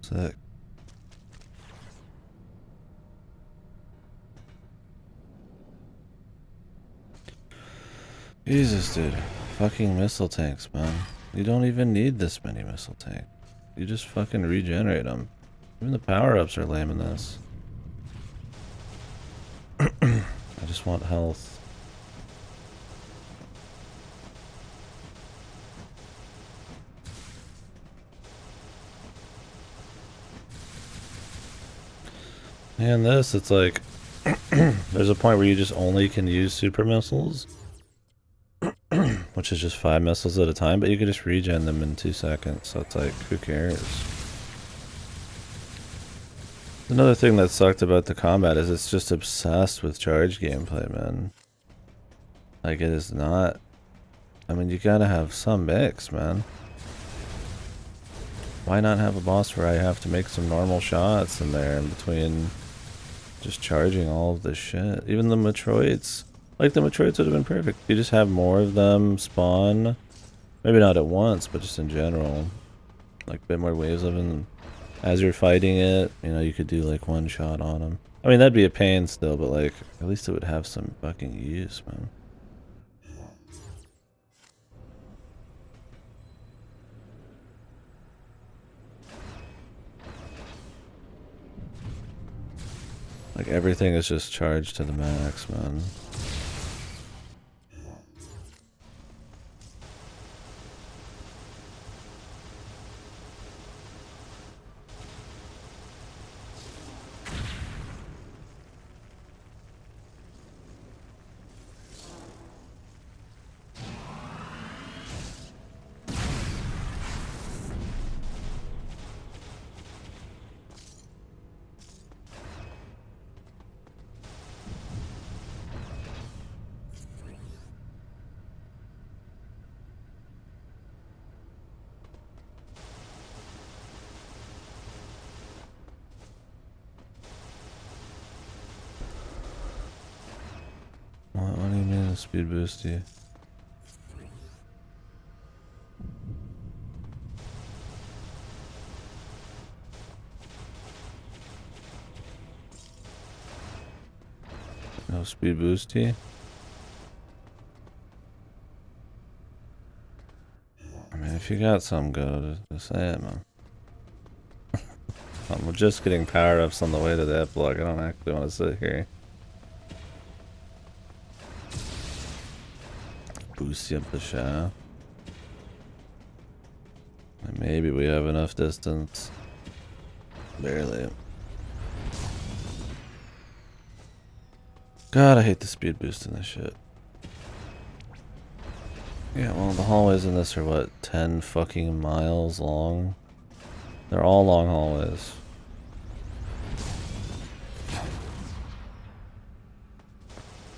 Sick. Jesus, dude. Fucking missile tanks, man. You don't even need this many missile tanks. You just fucking regenerate them. Even the power-ups are lame in this. I just want health. And this, it's like, there's a point where you just only can use super missiles, which is just 5 missiles at a time, but you can just regen them in 2 seconds, so it's like, who cares? Another thing that sucked about the combat is it's just obsessed with charge gameplay, man. Like, it is not... I mean, you gotta have some mix, man. Why not have a boss where I have to make some normal shots in there in between just charging all of this shit? Even the Metroids. Like, the Metroids would have been perfect. You just have more of them spawn. Maybe not at once, but just in general. Like, a bit more waves of them. As you're fighting it, you know, you could do like 1 shot on them. I mean, that'd be a pain still, but like, at least it would have some fucking use, man. Like, everything is just charged to the max, man. speed boosty. No speed boosty. I mean, if you got some good, just say it, man. I'm just getting power ups on the way to the epilogue. I don't actually want to sit here. Boost you up the shaft. And maybe we have enough distance. Barely. God, I hate the speed boost in this shit. Yeah, well, the hallways in this are what, 10 fucking miles long? They're all long hallways.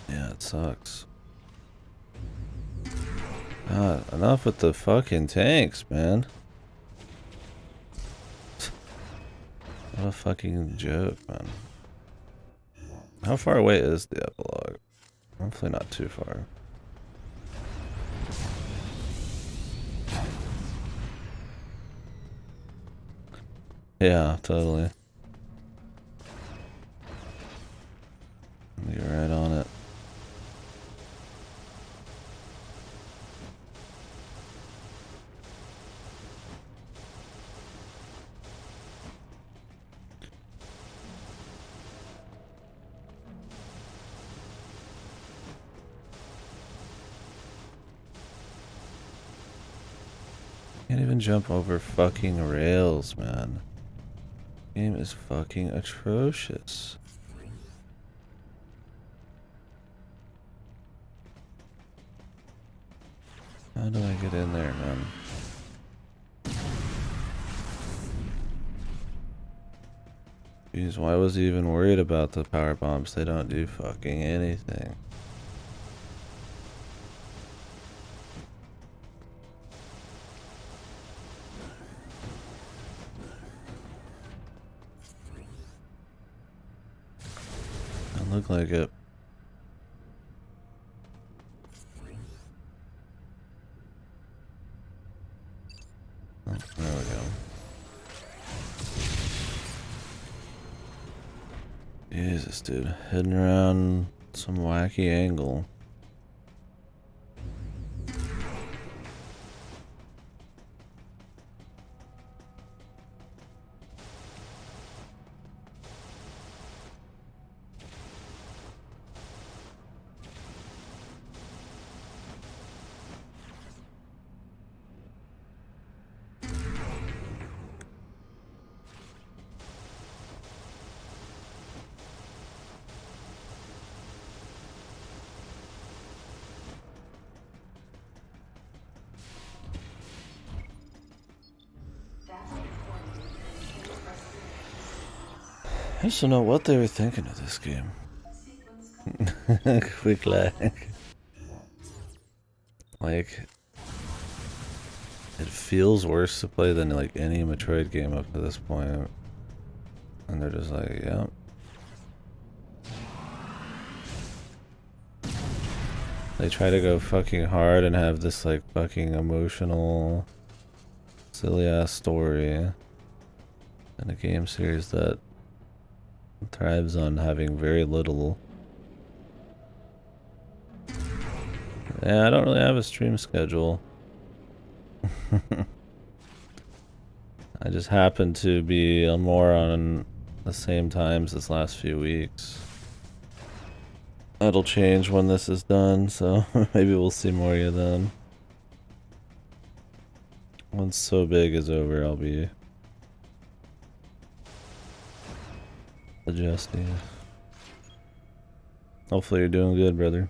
Yeah, it sucks. God, enough with the fucking tanks, man. What a fucking joke, man. How far away is the epilogue? Hopefully not too far. Yeah, totally. You're right on it. Can't even jump over fucking rails, man. Game is fucking atrocious. How do I get in there, man? Jeez, why was he even worried about the power bombs? They don't do fucking anything. Doesn't look like it. Oh, there we go. Jesus, dude. Heading around some wacky angle. I just don't know what they were thinking of this game. Quick lag. Like, it feels worse to play than like any Metroid game up to this point. And they're just like, yep. They try to go fucking hard and have this like fucking emotional, silly ass story in a game series that thrives on having very little. Yeah, I don't really have a stream schedule. I just happen to be more on the same times this last few weeks. That'll change when this is done, so maybe we'll see more of you then. Once So Big is over, I'll be adjusting. Hopefully you're doing good, brother.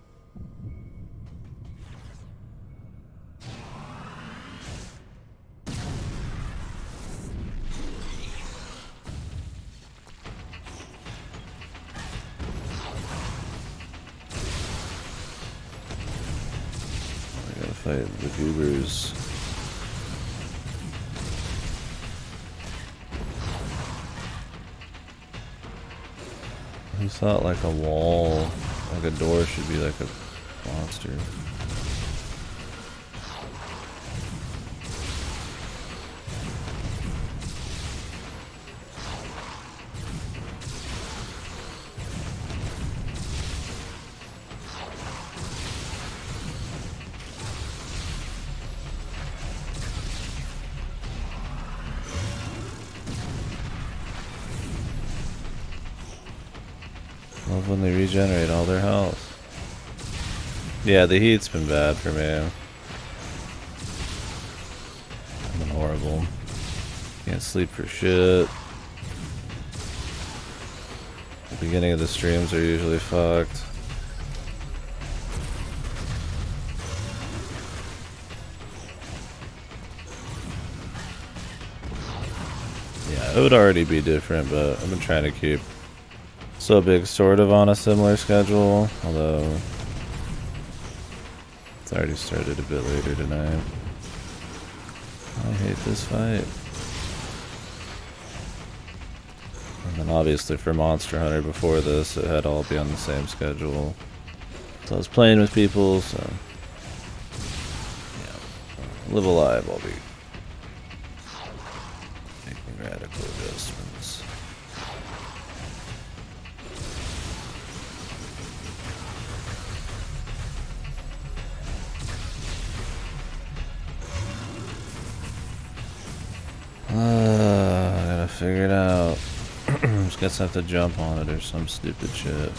I gotta fight the goobers. Who thought like a wall, like a door should be like a monster. Love when they regenerate all their health. Yeah, the heat's been bad for me. It's been horrible. Can't sleep for shit. The beginning of the streams are usually fucked. Yeah, it would already be different, but I've been trying to keep So Big sort of on a similar schedule, although it's already started a bit later tonight. I hate this fight. And then obviously for Monster Hunter before this, it had all be on the same schedule. So I was playing with people, so yeah, live alive, I'll be making radical adjustments. I gotta figure it out. Just guess I have to jump on it or some stupid shit.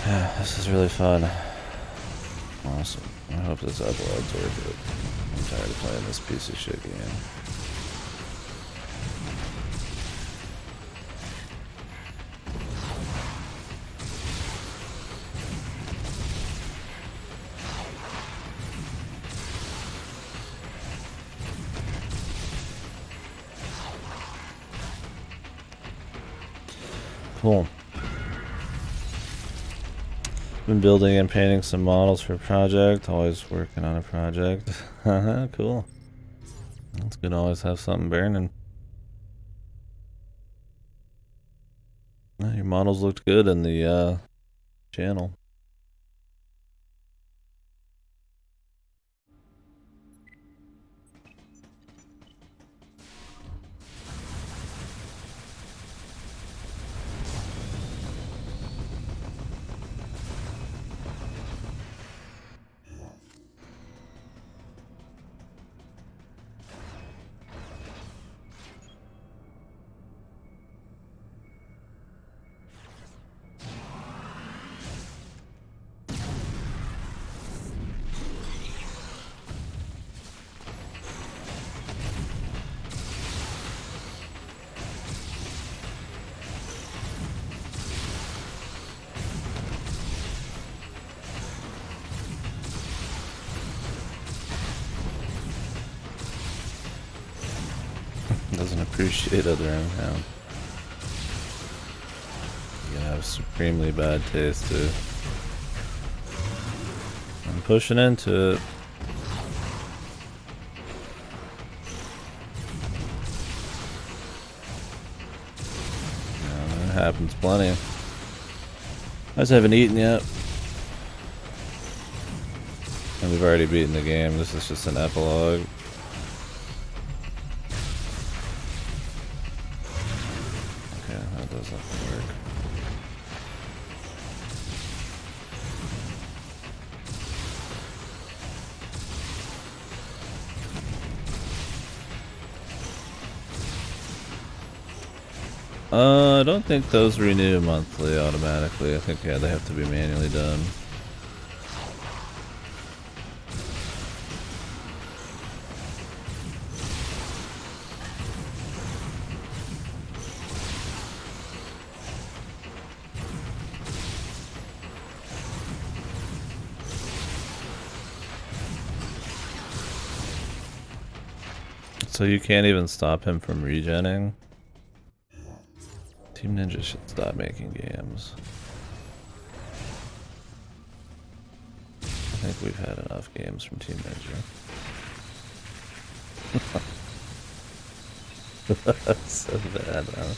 Yeah, this is really fun. Awesome. I hope this upload's worth it. I'm tired of playing this piece of shit game. Cool. Been building and painting some models for a project. Always working on a project. Cool. It's good to always have something burning. Your models looked good in the channel. Doesn't appreciate other income. You have supremely bad taste too. I'm pushing into it. Yeah, that happens plenty. I just haven't eaten yet. And we've already beaten the game. This is just an epilogue. That doesn't work. I don't think those renew monthly automatically. I think, yeah, they have to be manually done. So you can't even stop him from regenning? Team Ninja should stop making games. think we've had enough games from Team Ninja. That's so bad, huh?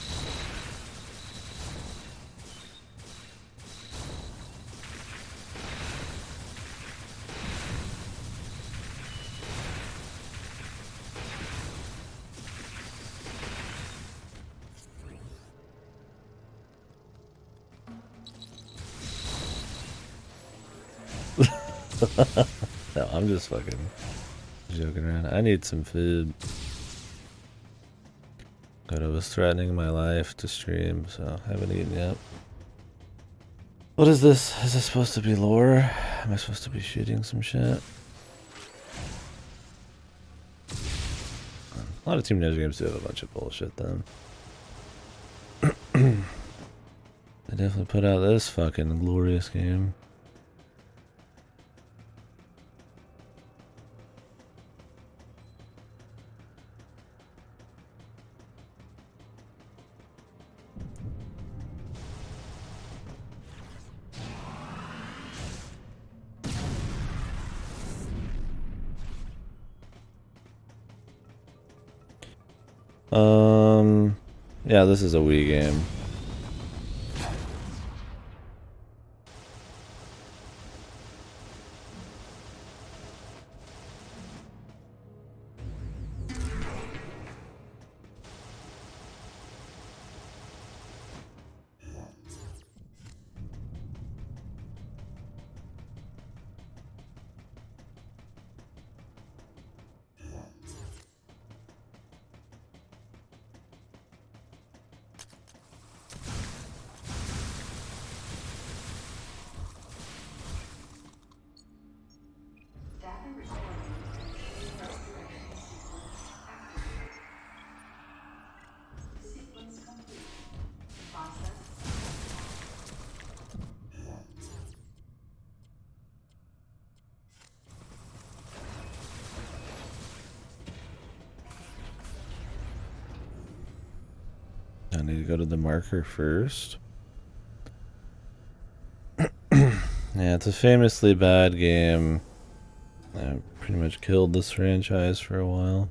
No, I'm just fucking joking around. I need some food. But it was threatening my life to stream, so I haven't eaten yet. What is this? Is this supposed to be lore? Am I supposed to be shooting some shit? A lot of Team Ninja games do have a bunch of bullshit, then. They definitely put out this fucking glorious game. Yeah, this is a Wii game. I need to go to the marker first. Yeah, it's a famously bad game. I pretty much killed this franchise for a while.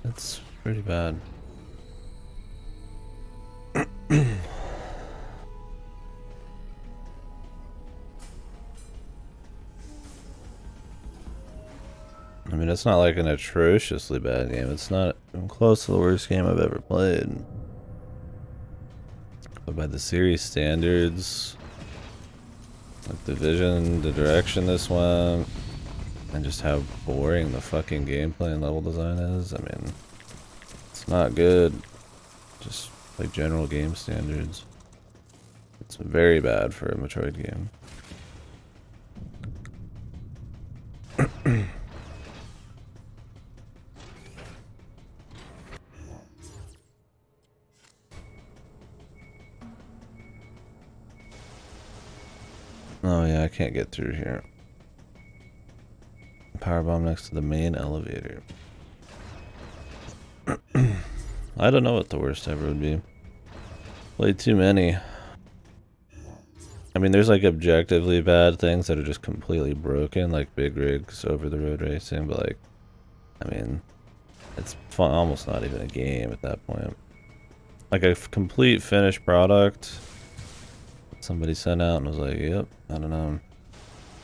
It's pretty bad. I mean, it's not like an atrociously bad game. It's not even close to the worst game I've ever played. But by the series standards, like the vision, the direction this went, and just how boring the fucking gameplay and level design is, I mean, it's not good. Just like general game standards. It's very bad for a Metroid game. Oh yeah, I can't get through here. Power bomb next to the main elevator. I don't know what the worst ever would be. Played too many. I mean, there's like objectively bad things that are just completely broken, like big rigs, over the road racing, but like, I mean, it's fun, almost not even a game at that point. Like a complete finished product, somebody sent out and was like, yep, I don't know.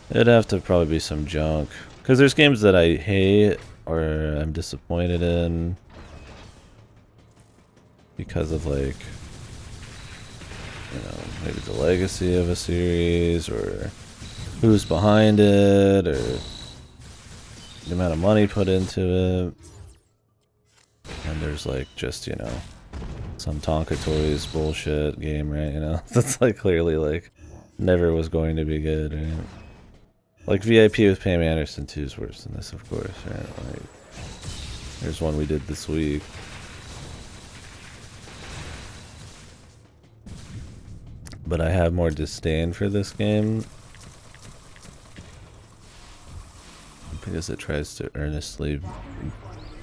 It'd have to probably be some junk. Because there's games that I hate or I'm disappointed in because of like, you know, maybe the legacy of a series or who's behind it or the amount of money put into it. And there's like just, you know, some Tonka Toys bullshit game, right? You know, that's like clearly like never was going to be good, right? Like VIP with Pam Anderson 2 is worse than this, of course, right? Like, there's one we did this week. but I have more disdain for this game because it tries to earnestly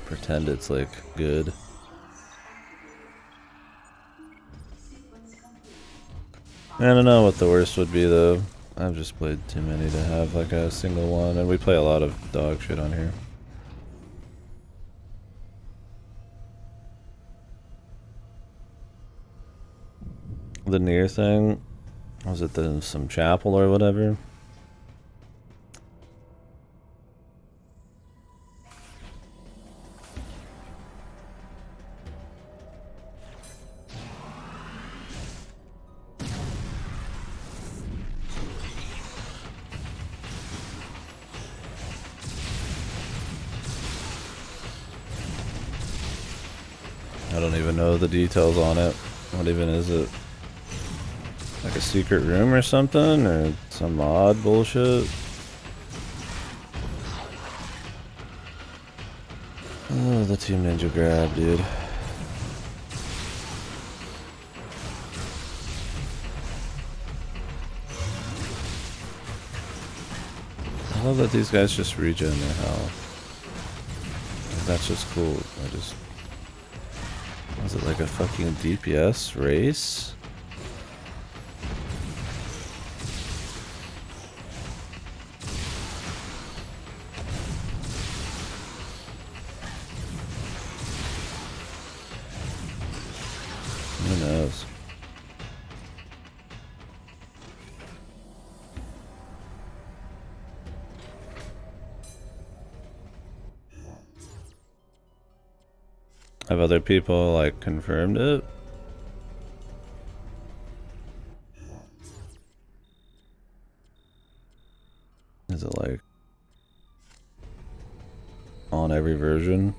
pretend it's like good. I don't know what the worst would be though. I've just played too many to have like a single one, and we play a lot of dog shit on here. The near thing, was it some chapel or whatever? I don't even know the details on it. What even is it? Like a secret room or something? Or some odd bullshit? Oh, the Team Ninja grab, dude. I love that these guys just regen their health. That's just cool. Was it like a fucking DPS race? Who knows? Have other people like confirmed it? Is it like on every version?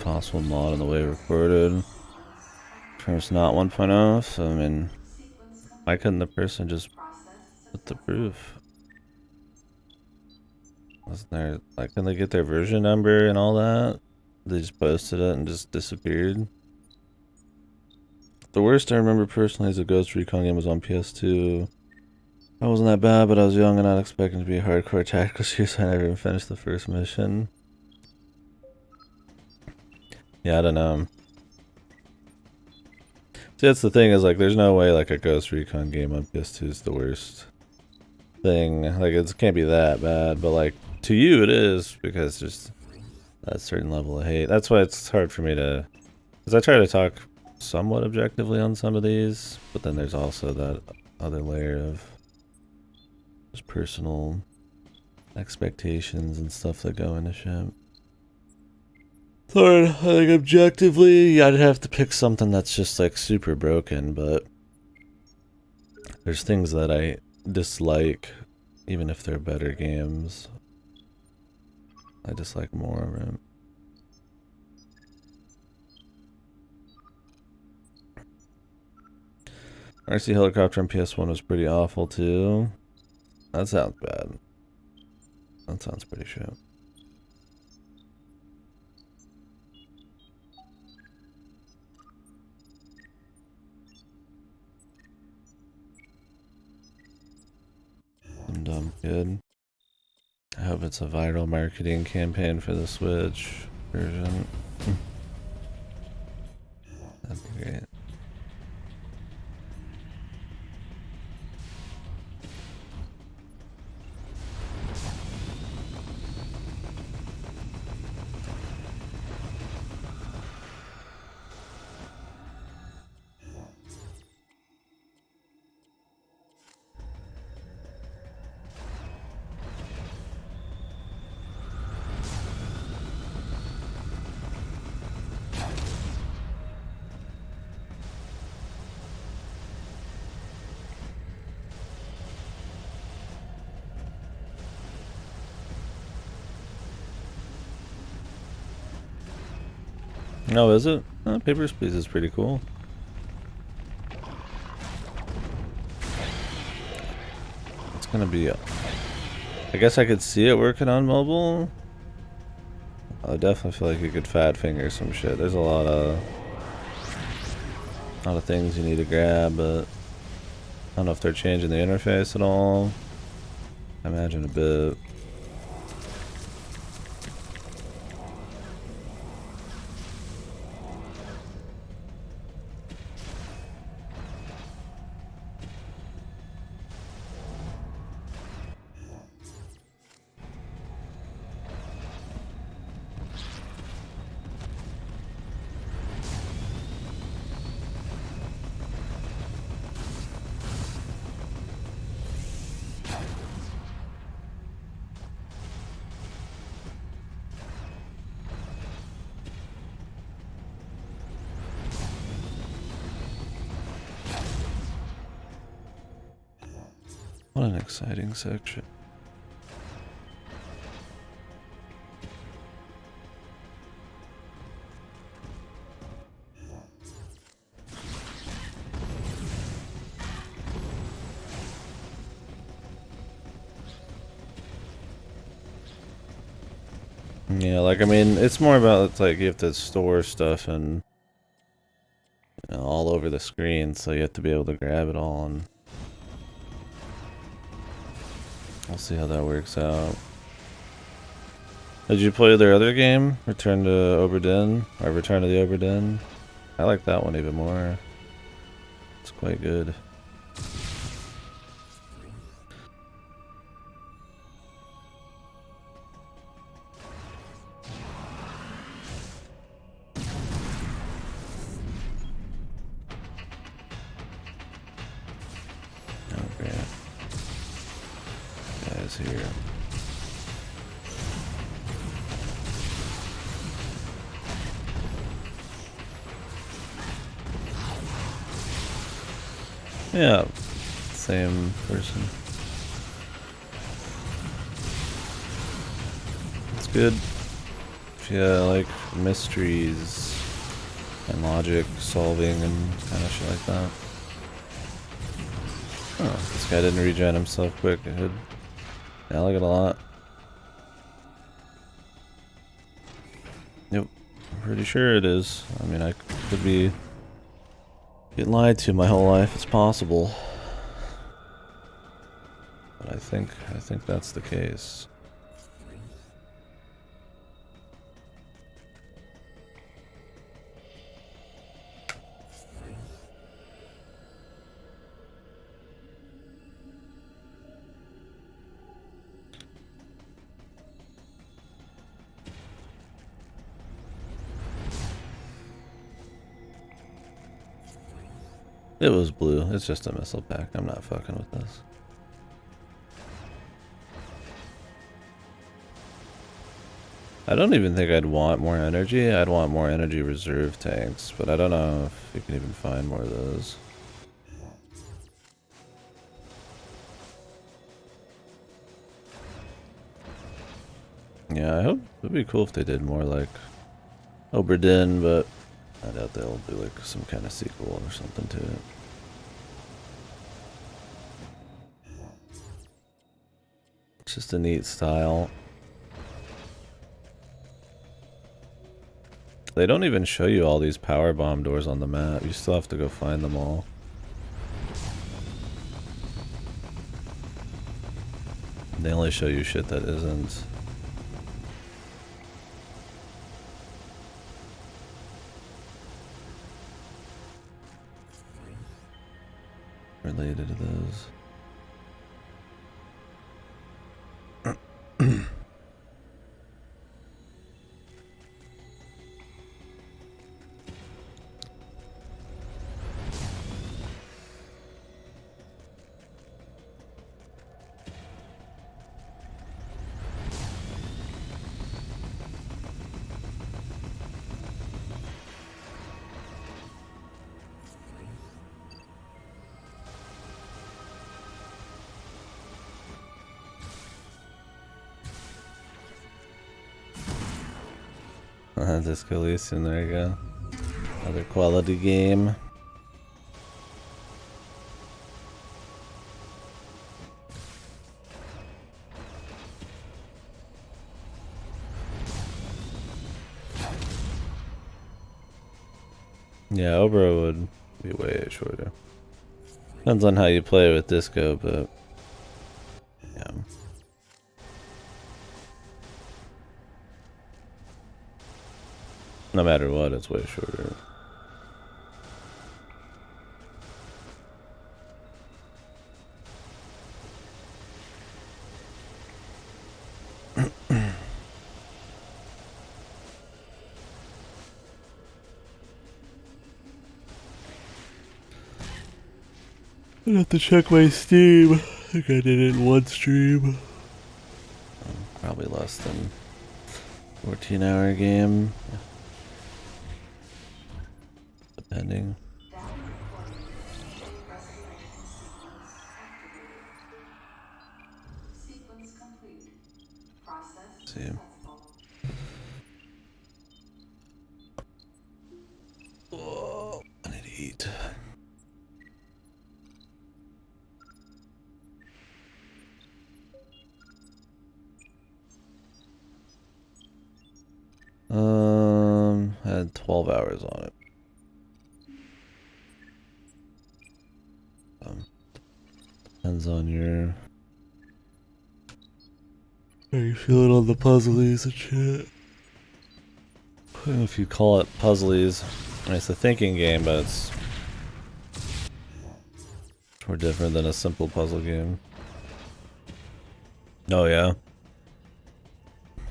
Possible mod in the way recorded. Terms not 1.0, so I mean, why couldn't the person just put the proof? Wasn't there, like, couldn't they get their version number and all that? They just posted it and just disappeared. The worst I remember personally is a Ghost Recon game was on PS2. That wasn't that bad, but I was young and not expecting to be a hardcore tactical shooter, so I never even finished the first mission. Yeah, I don't know. See, that's the thing, is like there's no way like a Ghost Recon game on PS2 is the worst thing. Like it can't be that bad, but like to you it is, because there's that certain level of hate. That's why it's hard for me to, because I try to talk somewhat objectively on some of these, but then there's also that other layer of just personal expectations and stuff that go into shit. Third, I think objectively, I'd have to pick something that's just like super broken, but there's things that I dislike, even if they're better games. I dislike more of it. RC Helicopter on PS1 was pretty awful too. That sounds bad. That sounds pretty shit. Some dumb kid. I hope it's a viral marketing campaign for the Switch version. That'd be great. Oh, is it? Papers, Please is pretty cool. It's gonna be... I guess I could see it working on mobile. I definitely feel like you could fat finger some shit. There's a lot of things you need to grab, but I don't know if they're changing the interface at all. I imagine a bit. What an exciting section. Yeah, like, I mean, it's more about, it's like you have to store stuff and, you know, all over the screen, so you have to be able to grab it all, and we'll see how that works out. Did you play their other game, Return to Oberdin, or Return to the Oberdin? I like that one even more. It's quite good. Okay. Guys here. Yeah, same person. It's good if you like mysteries and logic solving and kind of shit like that. Oh, this guy didn't regen himself quick. Good. Yeah, I like it a lot. Yep, I'm pretty sure it is. I mean, I could be getting lied to my whole life. It's possible, but I think that's the case. It was blue. It's just a missile pack. I'm not fucking with this. I don't even think I'd want more energy. I'd want more energy reserve tanks, but I don't know if you can even find more of those. Yeah, I hope it'd be cool if they did more like Oberdin, but I doubt they'll do like some kind of sequel or something to it. It's just a neat style. They don't even show you all these power bomb doors on the map. You still have to go find them all. They only show you shit that isn't related to those. Disco Elysium, there you go. Another quality game. Yeah, Obra would be way shorter. Depends on how you play with Disco, but yeah. No matter what, it's way shorter. I have to check my Steam. I think I did it in one stream. Probably less than 14-hour game. Depending. See. Oh, I need to eat. Had 12 hours on it. Depends on your how you feeling on the puzzlies and shit. If you call it puzzlies, it's a thinking game, but it's more different than a simple puzzle game. Oh yeah?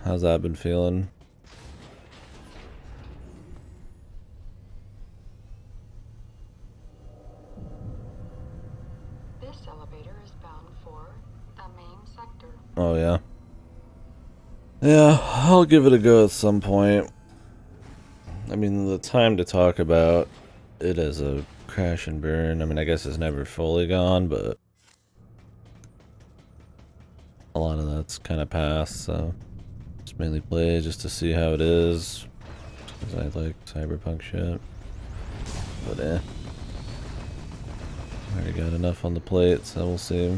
How's that been feeling? This elevator is bound for the main sector. Oh yeah? Yeah, I'll give it a go at some point. I mean, the time to talk about it as a crash and burn, I mean, I guess it's never fully gone, but a lot of that's kind of past, so just mainly play just to see how it is, because I like cyberpunk shit. But already got enough on the plate, so we'll see.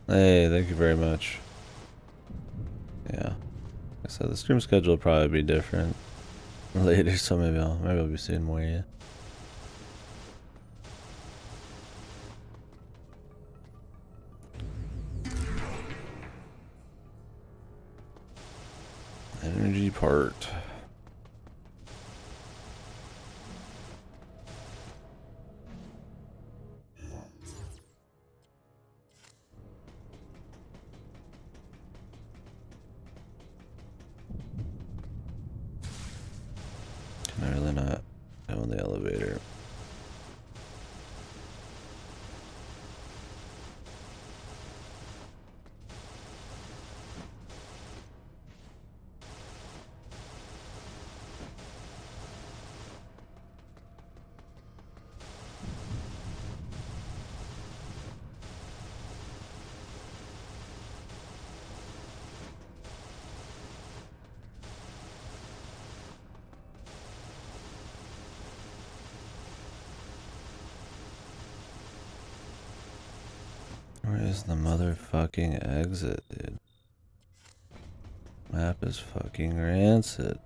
Hey, thank you very much. Yeah. Like I said, the stream schedule will probably be different later, so maybe I'll be seeing more of you. Energy part. Can I really not go in the elevator? Where is the motherfucking exit, dude? Map is fucking rancid.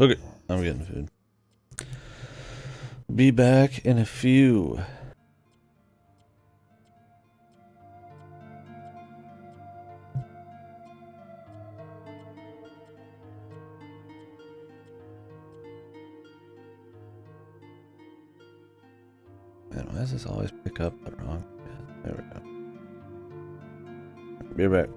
Okay, I'm getting food. Be back in a few. Man, why does this always pick up the wrong? Yeah, there we go. Be back.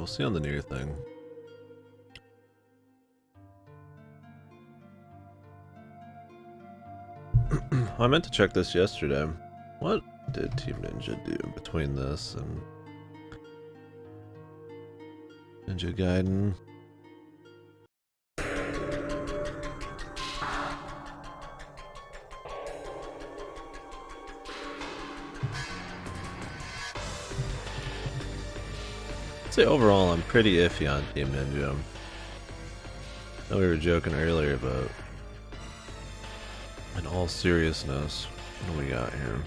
we'll see on the near thing. I meant to check this yesterday. What did Team Ninja do between this and Ninja Gaiden? I'd say overall I'm pretty iffy on Team Ninja. I know we were joking earlier, but in all seriousness, what do we got here?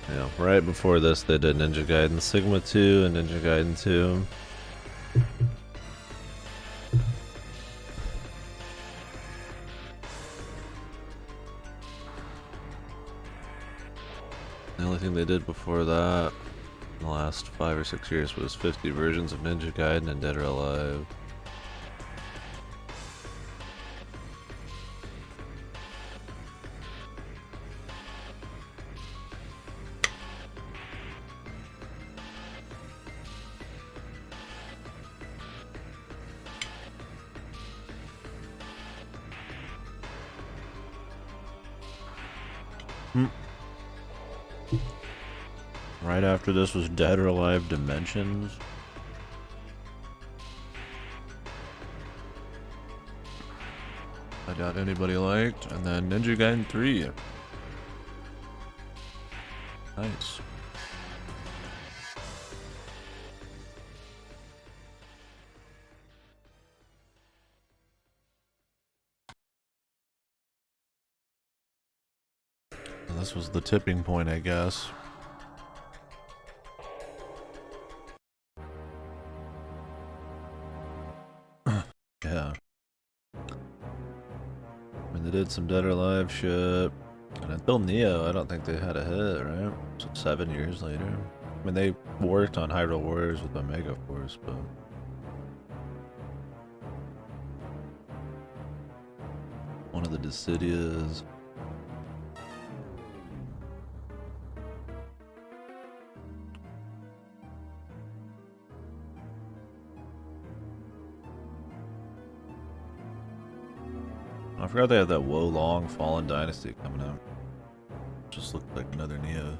Yeah, right before this they did Ninja Gaiden Sigma 2 and Ninja Gaiden 2. The only thing they did before that in the last 5 or 6 years was 50 versions of Ninja Gaiden and Dead or Alive. Right after this was Dead or Alive Dimensions. I doubt anybody liked. And then Ninja Gaiden 3. Nice. And this was the tipping point, I guess. Yeah. I mean, they did some Dead or Alive shit. And until Neo, I don't think they had a hit, right? So 7 years later. I mean, they worked on Hyrule Warriors with Omega Force, but... one of the Dissidias. I forgot they had that Wo Long Fallen Dynasty coming out. Just looked like another Neo.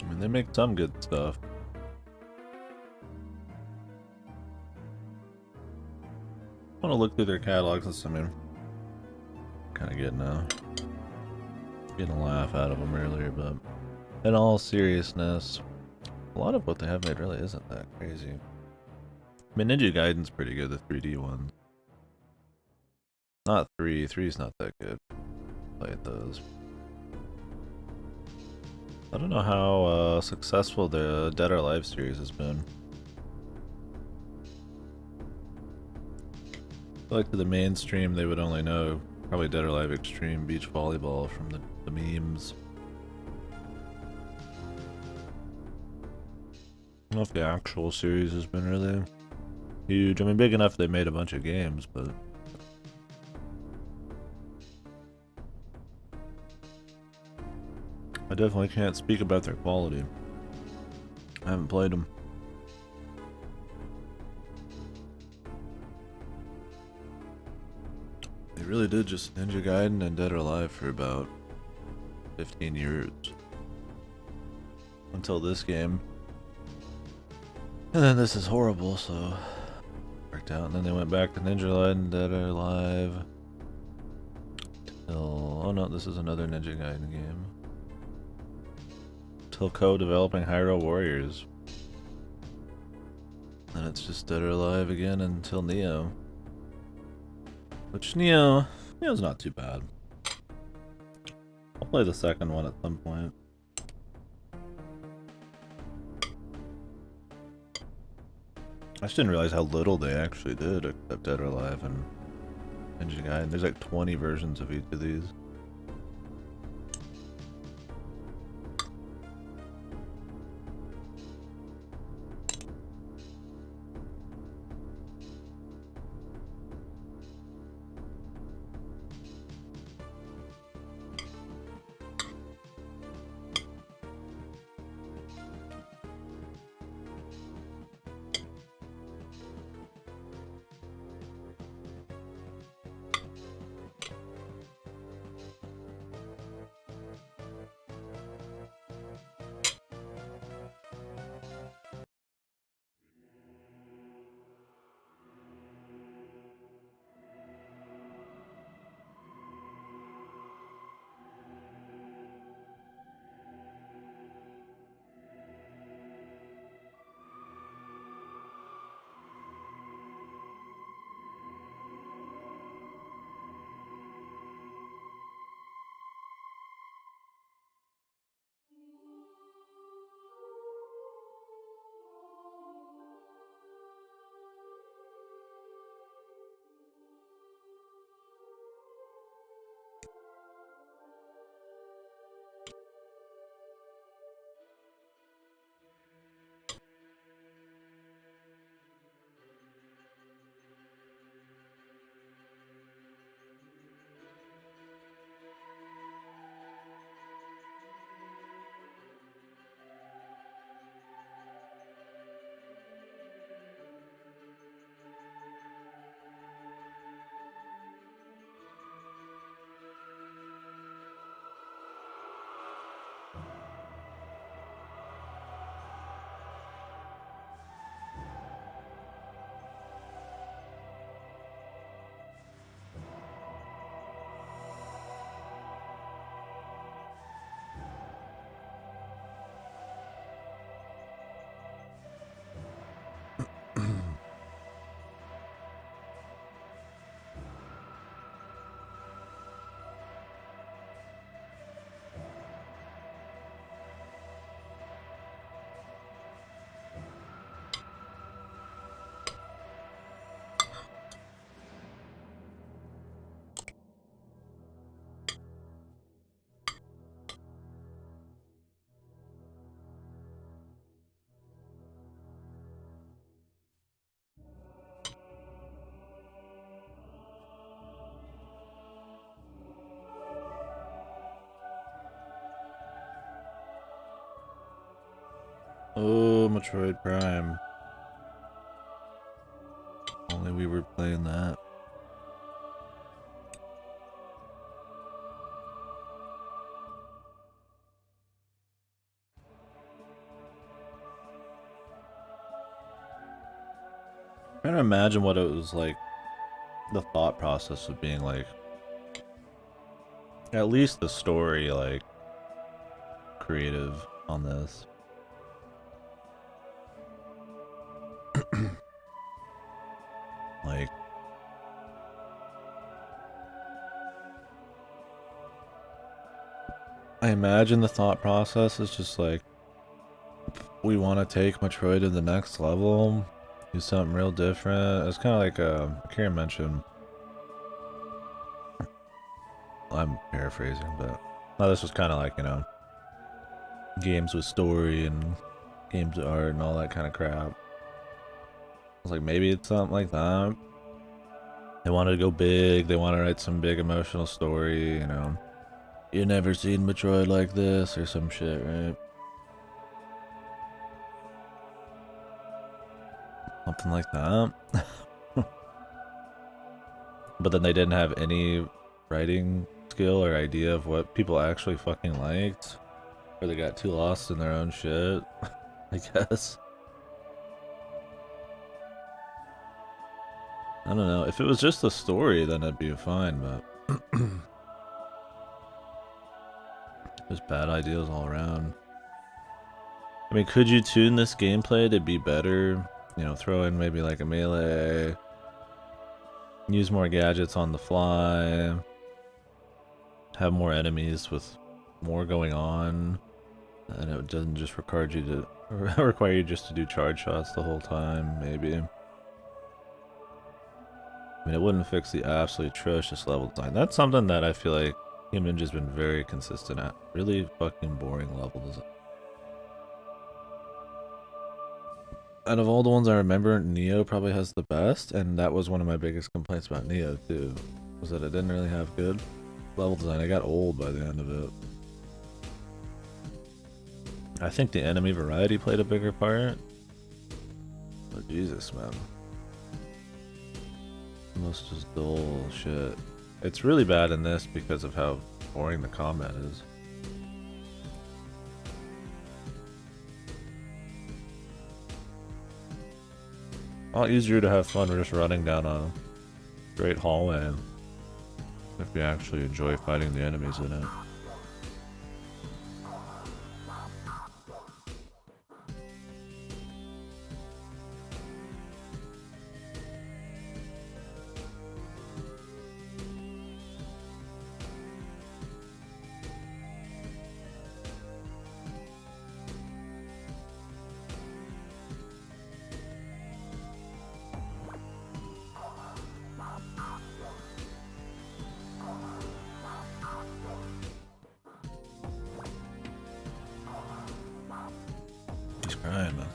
I mean, they make some good stuff. I want to look through their catalogs. I mean, kind of getting a laugh out of them earlier, but in all seriousness, a lot of what they have made really isn't that crazy. I mean, Ninja Gaiden's pretty good, the 3D one. Not 3. 3's not that good. Played those. I don't know how successful the Dead or Alive series has been. I feel like to the mainstream, they would only know probably Dead or Alive Extreme Beach Volleyball from the memes. I don't know if the actual series has been really huge. I mean, big enough they made a bunch of games, but I definitely can't speak about their quality. I haven't played them. They really did just Ninja Gaiden and Dead or Alive for about 15 years. Until this game. And then this is horrible, so worked out. And then they went back to Ninja Gaiden, Dead or Alive. Till, oh no, this is another Ninja Gaiden game. Till co-developing Hyrule Warriors. And it's just Dead or Alive again until Neo. Which Neo's not too bad. I'll play the second one at some point. I just didn't realize how little they actually did except Dead or Alive and Ninja Gaiden. There's like 20 versions of each of these. Oh, Metroid Prime. Only we were playing that. I'm trying to imagine what it was like, the thought process of being like, at least the story, like, creative on this. Like, I imagine the thought process is just like, we want to take Metroid to the next level, do something real different. It's kind of like, Karen mentioned, I'm paraphrasing, but this was kind of like, you know, games with story and games with art and all that kind of crap. was like, maybe it's something like that. They wanted to go big. They want to write some big emotional story, you know. You never seen Metroid like this or some shit, right? Something like that. But then they didn't have any writing skill or idea of what people actually fucking liked. Or they got too lost in their own shit, I guess. I don't know. If it was just a story, then it'd be fine, but just bad ideas all around. I mean, could you tune this gameplay to be better? You know, throw in maybe like a melee, use more gadgets on the fly, have more enemies with more going on, and it doesn't just require you just to do charge shots the whole time, maybe. I mean, it wouldn't fix the absolutely atrocious level design. That's something that I feel like Human has been very consistent at. Really fucking boring level design. Out of all the ones I remember, Neo probably has the best, and that was one of my biggest complaints about Neo too, was that it didn't really have good level design. I got old by the end of it. I think the enemy variety played a bigger part. But Jesus, man. Most just dull shit. It's really bad in this because of how boring the combat is. A lot easier to have fun just running down a straight hallway if you actually enjoy fighting the enemies in it. He's crying, man.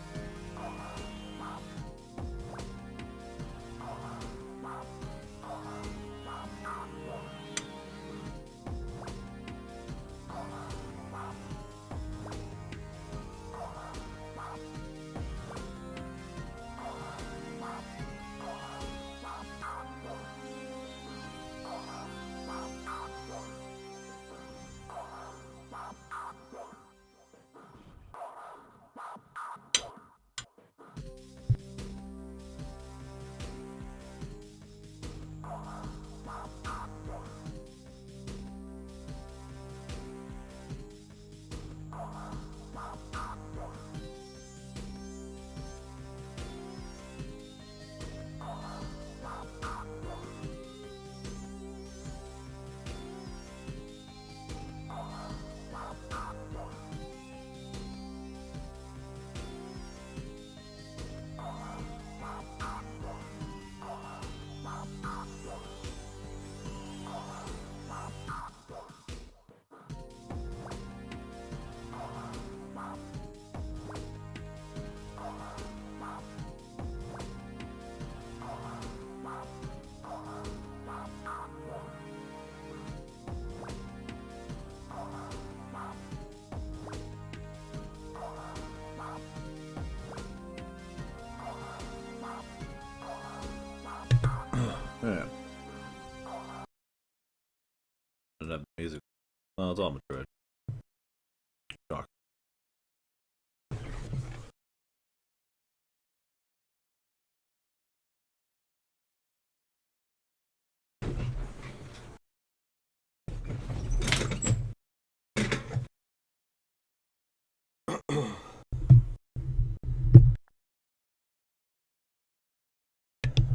Yeah. That music. Well, it's all Metroid. Shock.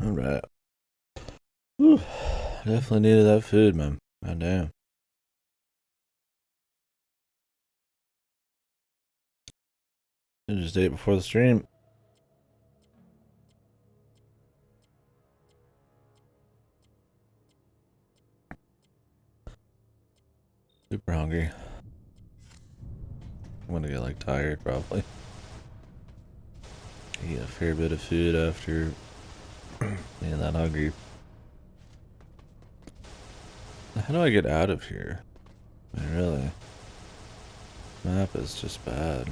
Alright. Definitely needed that food, man. God damn. I just ate before the stream. Super hungry. I'm gonna get like tired probably. Eat a fair bit of food after being that hungry. How do I get out of here? I mean, really? Map is just bad.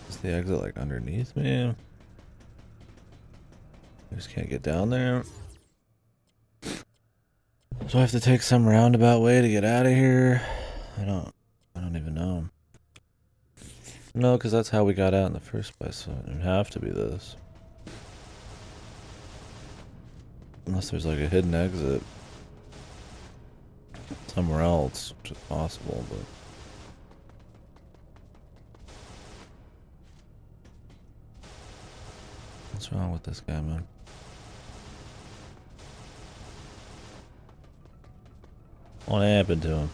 Is the exit like underneath me? I just can't get down there. Do I have to take some roundabout way to get out of here? I don't even know. No, because that's how we got out in the first place, so it would have to be this. Unless there's like a hidden exit somewhere else, which is possible, but... What's wrong with this guy, man? What happened to him?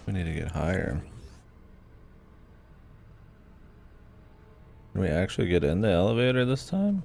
We need to get higher. Can we actually get in the elevator this time?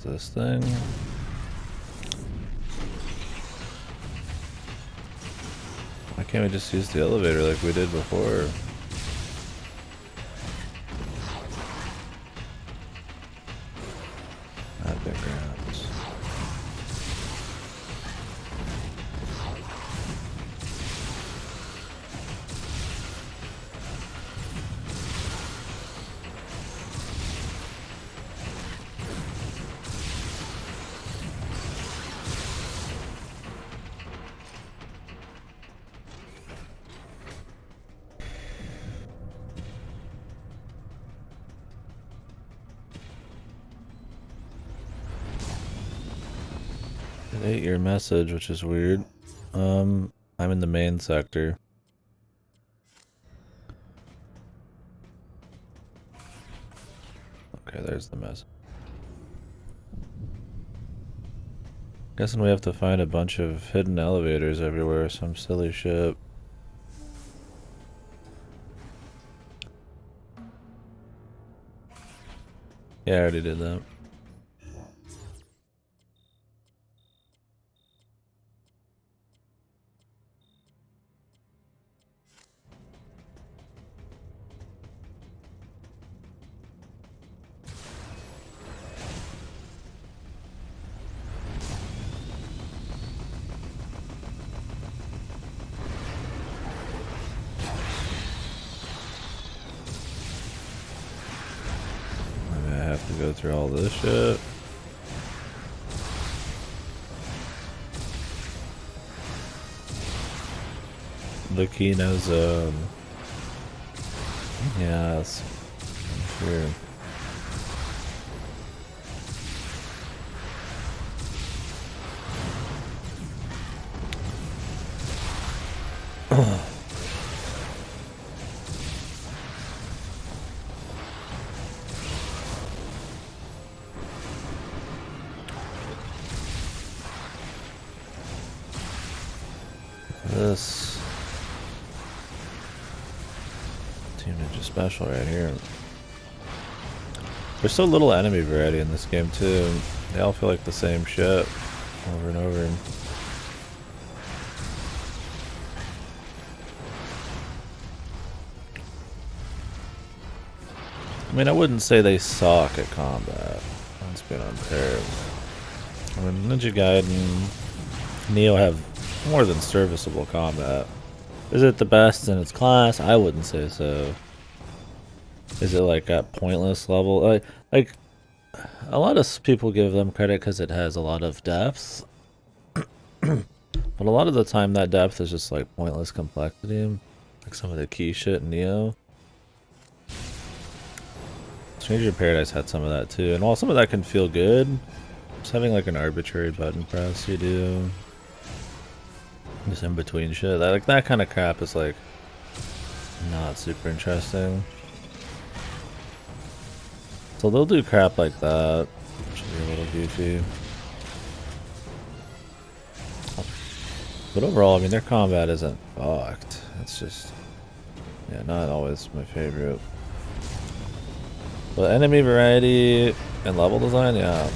This thing. Why can't we just use the elevator like we did before? Not big grounds. It ate your message, which is weird. I'm in the main sector. Okay, there's the message. Guessing we have to find a bunch of hidden elevators everywhere, some silly shit. Yeah, I already did that. Go through all this shit. The Kino zone. Yes. Sure. This Team Ninja Special right here. There's so little enemy variety in this game too. They all feel like the same shit over and over. I mean, I wouldn't say they suck at combat. That's being unfair. I mean, Ninja Gaiden, Neo have more than serviceable combat. Is it the best in its class? I wouldn't say so. Is it like at pointless level? Like a lot of people give them credit because it has a lot of depth, but a lot of the time that depth is just like pointless complexity, like some of the key shit in Neo. Stranger of Paradise had some of that too, and while some of that can feel good, just having like an arbitrary button press you do, just in between shit, that kind of crap is like not super interesting. So they'll do crap like that, which should be a little goofy. But overall, I mean, their combat isn't fucked. It's just, yeah, not always my favorite. But enemy variety and level design, yeah,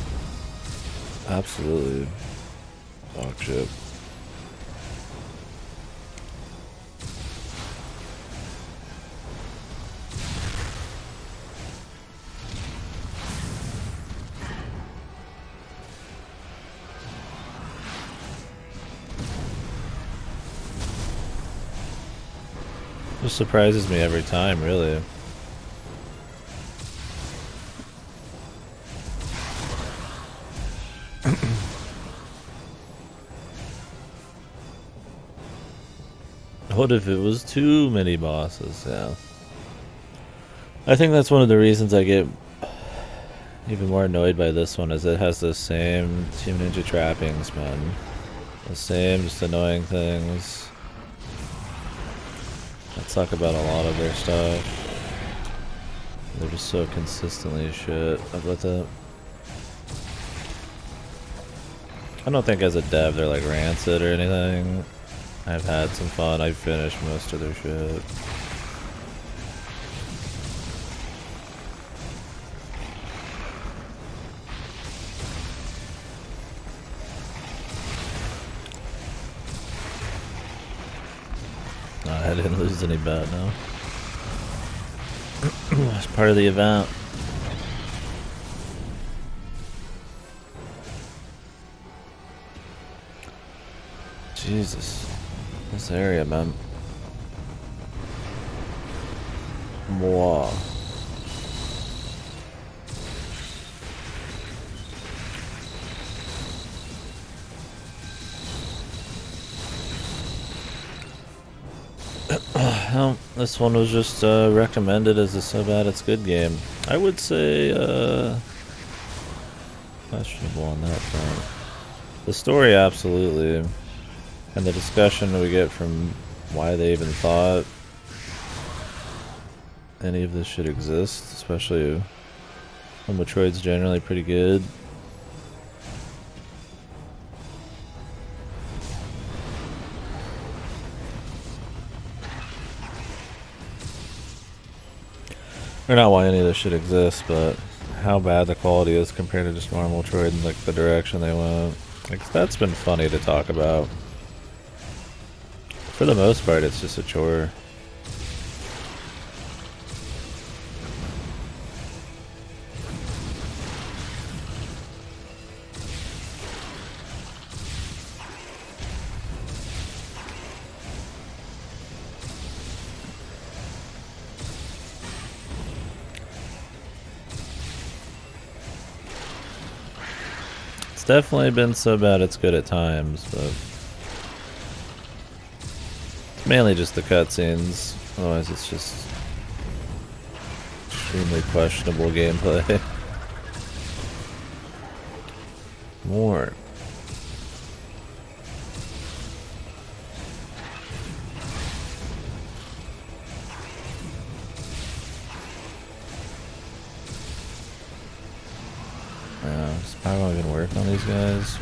absolutely dog shit. Just surprises me every time, really. What if it was too many bosses? Yeah. I think that's one of the reasons I get even more annoyed by this one, is it has the same Team Ninja trappings, man. The same, just annoying things. I talk about a lot of their stuff. They're just so consistently shit with it. I don't think as a dev they're like rancid or anything. I've had some fun. I've finished most of their shit. I didn't lose any bet, no. It's part of the event. Jesus. This area, man. Moi. Well, this one was just recommended as a so bad it's good game. I would say questionable on that front. The story, absolutely. And the discussion we get from why they even thought any of this should exist, especially when Metroid's generally pretty good. Or not why any of this should exist, but how bad the quality is compared to just normal Metroid and like the direction they went. Like, that's been funny to talk about. For the most part, it's just a chore. It's definitely been so bad it's good at times, but it's mainly just the cutscenes. Otherwise, it's just extremely questionable gameplay. More. Does Pyro even work on these guys?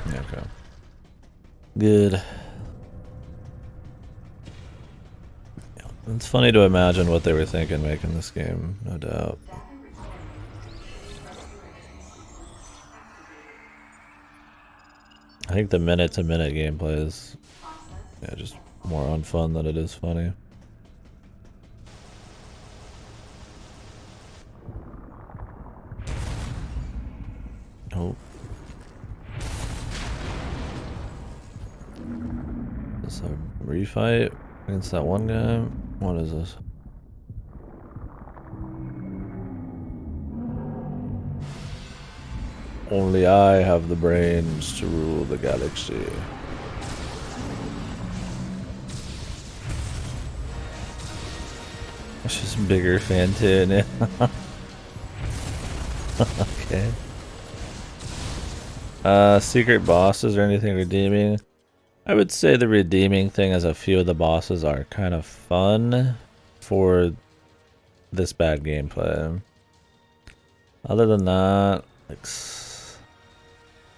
Okay. Good. It's funny to imagine what they were thinking making this game, no doubt. I think the minute-to-minute gameplay is, yeah, just more unfun than it is funny. Oh. Is this a refight against that one guy? What is this? Only I have the brains to rule the galaxy. It's just bigger fan tune. Okay. Secret bosses or anything redeeming? I would say the redeeming thing is a few of the bosses are kind of fun for this bad gameplay. Other than that, like,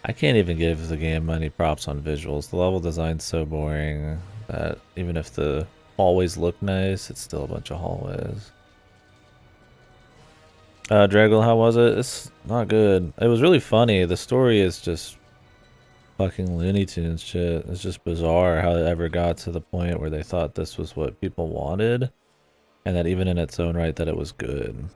I can't even give the game any props on visuals. The level design's so boring that even if the hallways look nice, it's still a bunch of hallways. Draggle, how was it? It's not good. It was really funny. The story is just fucking Looney Tunes shit. It's just bizarre how it ever got to the point where they thought this was what people wanted, and that even in its own right that it was good.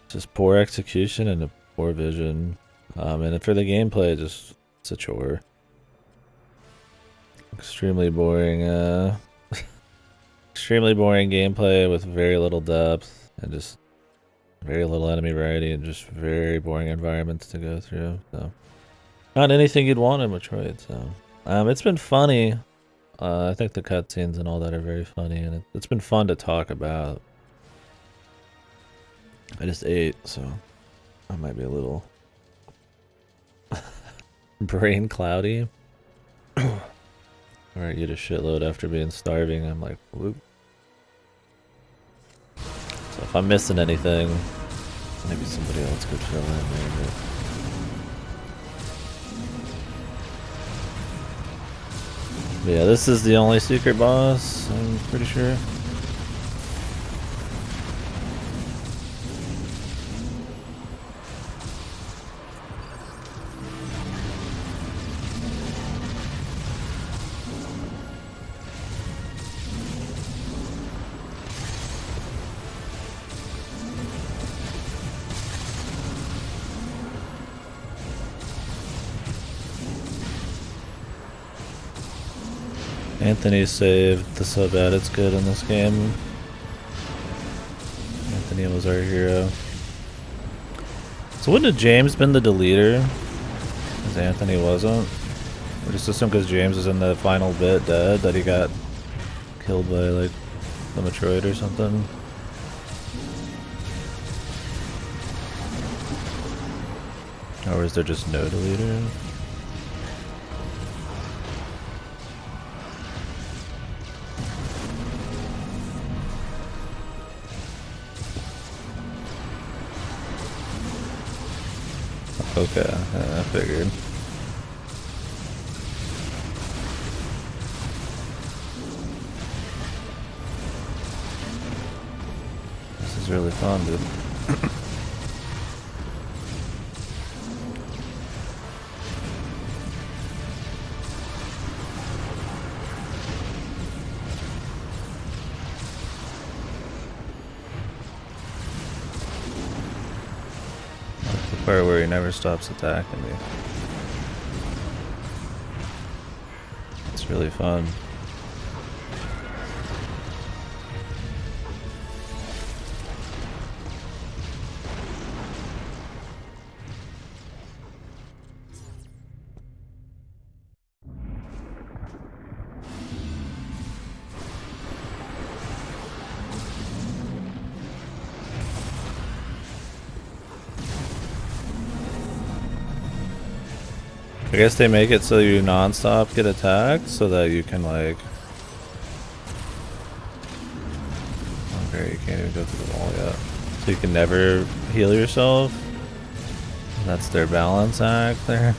Just poor execution and a poor vision. And for the gameplay, just it's a chore. Extremely boring, extremely boring gameplay with very little depth and just very little enemy variety and just very boring environments to go through. So, not anything you'd want in Metroid. So, it's been funny. I think the cutscenes and all that are very funny, and it's been fun to talk about. I just ate, so I might be a little brain cloudy. Alright, eat a shitload after being starving. I'm like, whoop. So if I'm missing anything, maybe somebody else could fill in there. But yeah, this is the only secret boss, I'm pretty sure. Anthony saved the sub ad, it's good in this game. Anthony was our hero. So wouldn't have James been the deleter? Because Anthony wasn't? Or just assume because James was in the final bit dead that he got killed by like the Metroid or something? Or is there just no deleter? Okay, I figured. This is really fun, dude. Part where he never stops attacking me. It's really fun. I guess they make it so you non-stop get attacked so that you can like... Okay, you can't even go through the wall yet. So you can never heal yourself? That's their balance act there.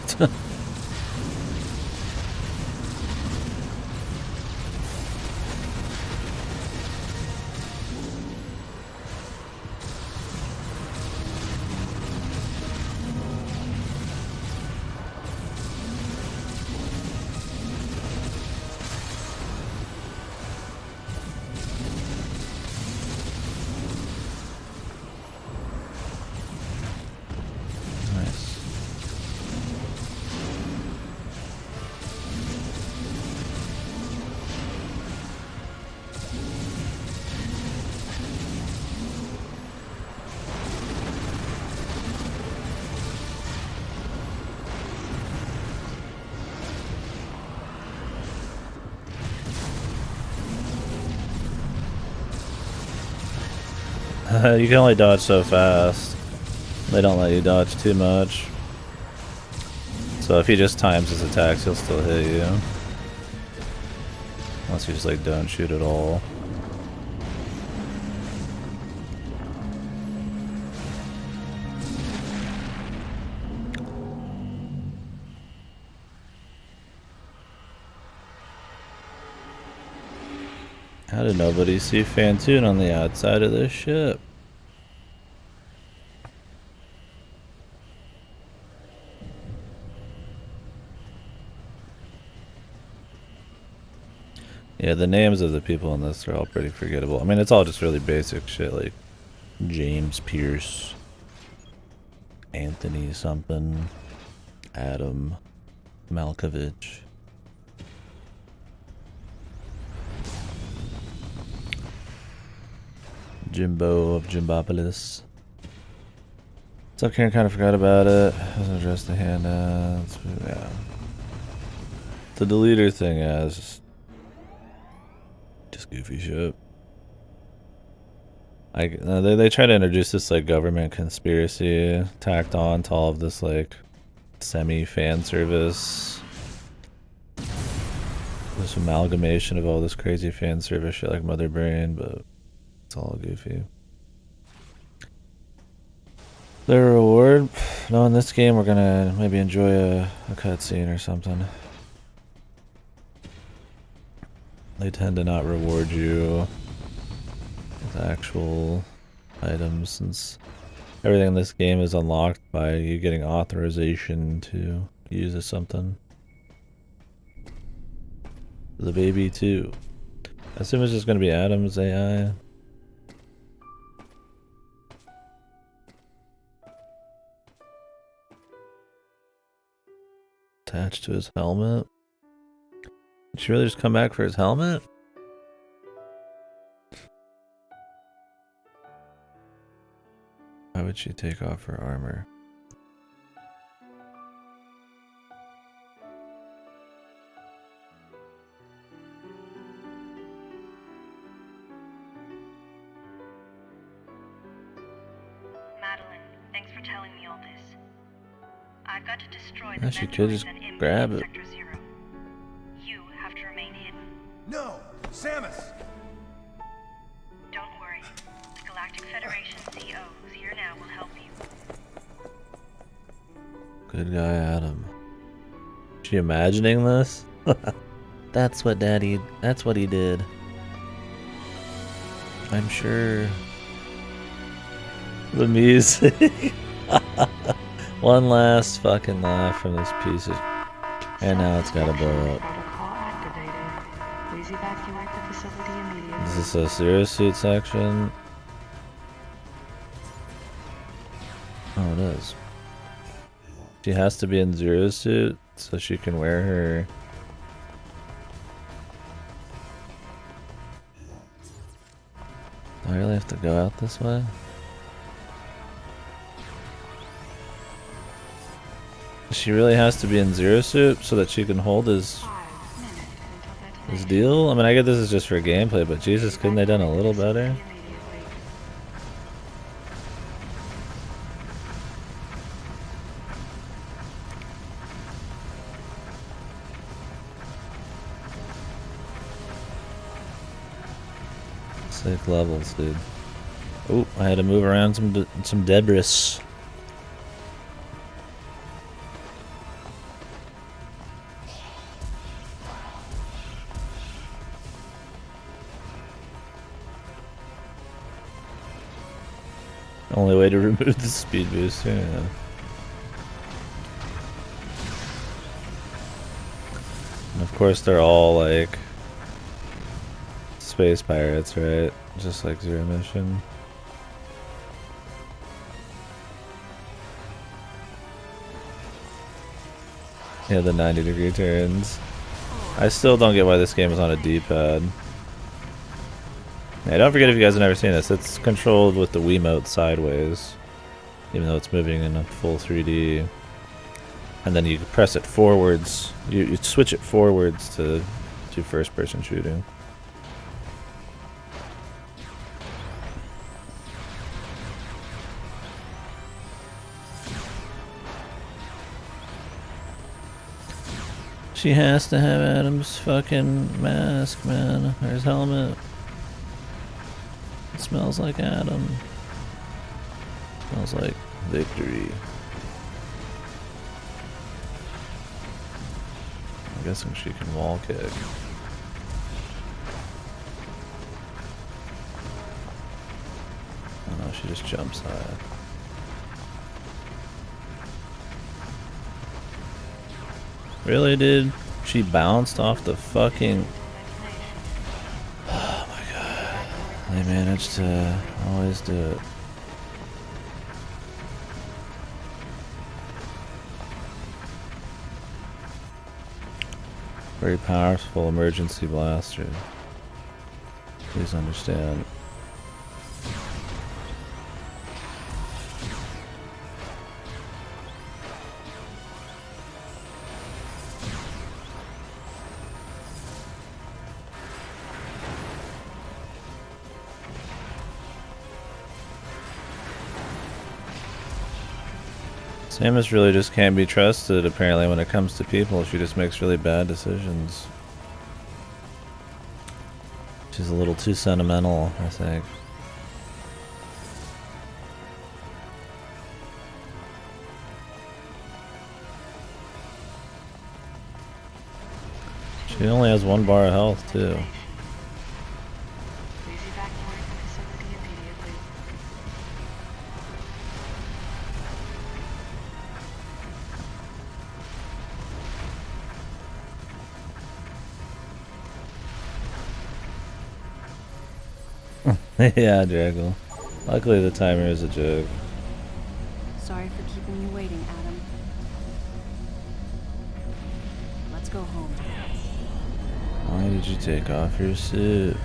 You can only dodge so fast. They don't let you dodge too much. So if he just times his attacks, he'll still hit you. Unless you just like don't shoot at all. How did nobody see Fantoon on the outside of this ship? Yeah, the names of the people in this are all pretty forgettable. I mean, it's all just really basic shit like James Pierce, Anthony something, Adam Malkovich. Jimbo of Jimbopolis. It's okay, I kind of forgot about it. Doesn't address the handouts. Yeah. The deleter thing, yeah, is just goofy shit. They try to introduce this like government conspiracy tacked on to all of this like semi-fan service. This amalgamation of all this crazy fan service shit like Mother Brain, but it's all goofy. The reward? No, in this game we're gonna maybe enjoy a cutscene or something. They tend to not reward you with actual items since everything in this game is unlocked by you getting authorization to use as something. The baby too. I assume it's just gonna be Adam's AI. Attached to his helmet. Did she really just come back for his helmet? Why would she take off her armor? Madeline, thanks for telling me all this. I've got to destroy the She could just grab it. Sector 0. You have to remain hidden. No! Samus! Don't worry. The Galactic Federation CO who's here now will help you. Good guy Adam. Is she imagining this? That's what he did. I'm sure. The music. One last fucking laugh from this piece of... And now it's gotta blow up. Protocol activated. Please evacuate the facility immediately. Is this a zero suit section? Oh, it is. She has to be in zero suit so she can wear her... Do I really have to go out this way? She really has to be in zero suit so that she can hold his deal? I mean, I get this is just for gameplay, but Jesus, couldn't they done a little better? Sick levels, dude. Oh, I had to move around some debris. Only way to remove the speed boost, yeah. And of course they're all like space pirates, right? Just like Zero Mission. Yeah, the 90-degree turns. I still don't get why this game is on a D-pad. Yeah, don't forget, if you guys have never seen this, it's controlled with the Wiimote sideways, even though it's moving in a full 3D. And then you press it forwards, you switch it forwards to first-person shooting. She has to have Adam's fucking mask, man. Or his helmet. It smells like Adam. Smells like victory. I'm guessing she can wall kick. Oh no, she just jumps high. Really, dude? She bounced off the fucking... Oh my god. They managed to always do it. Very powerful emergency blaster. Please understand. Samus really just can't be trusted, apparently, when it comes to people. She just makes really bad decisions. She's a little too sentimental, I think. She only has 1 bar of health, too. Yeah, Draggle. Luckily the timer is a joke. Sorry for keeping you waiting, Adam. Let's go home. Why did you take off your suit?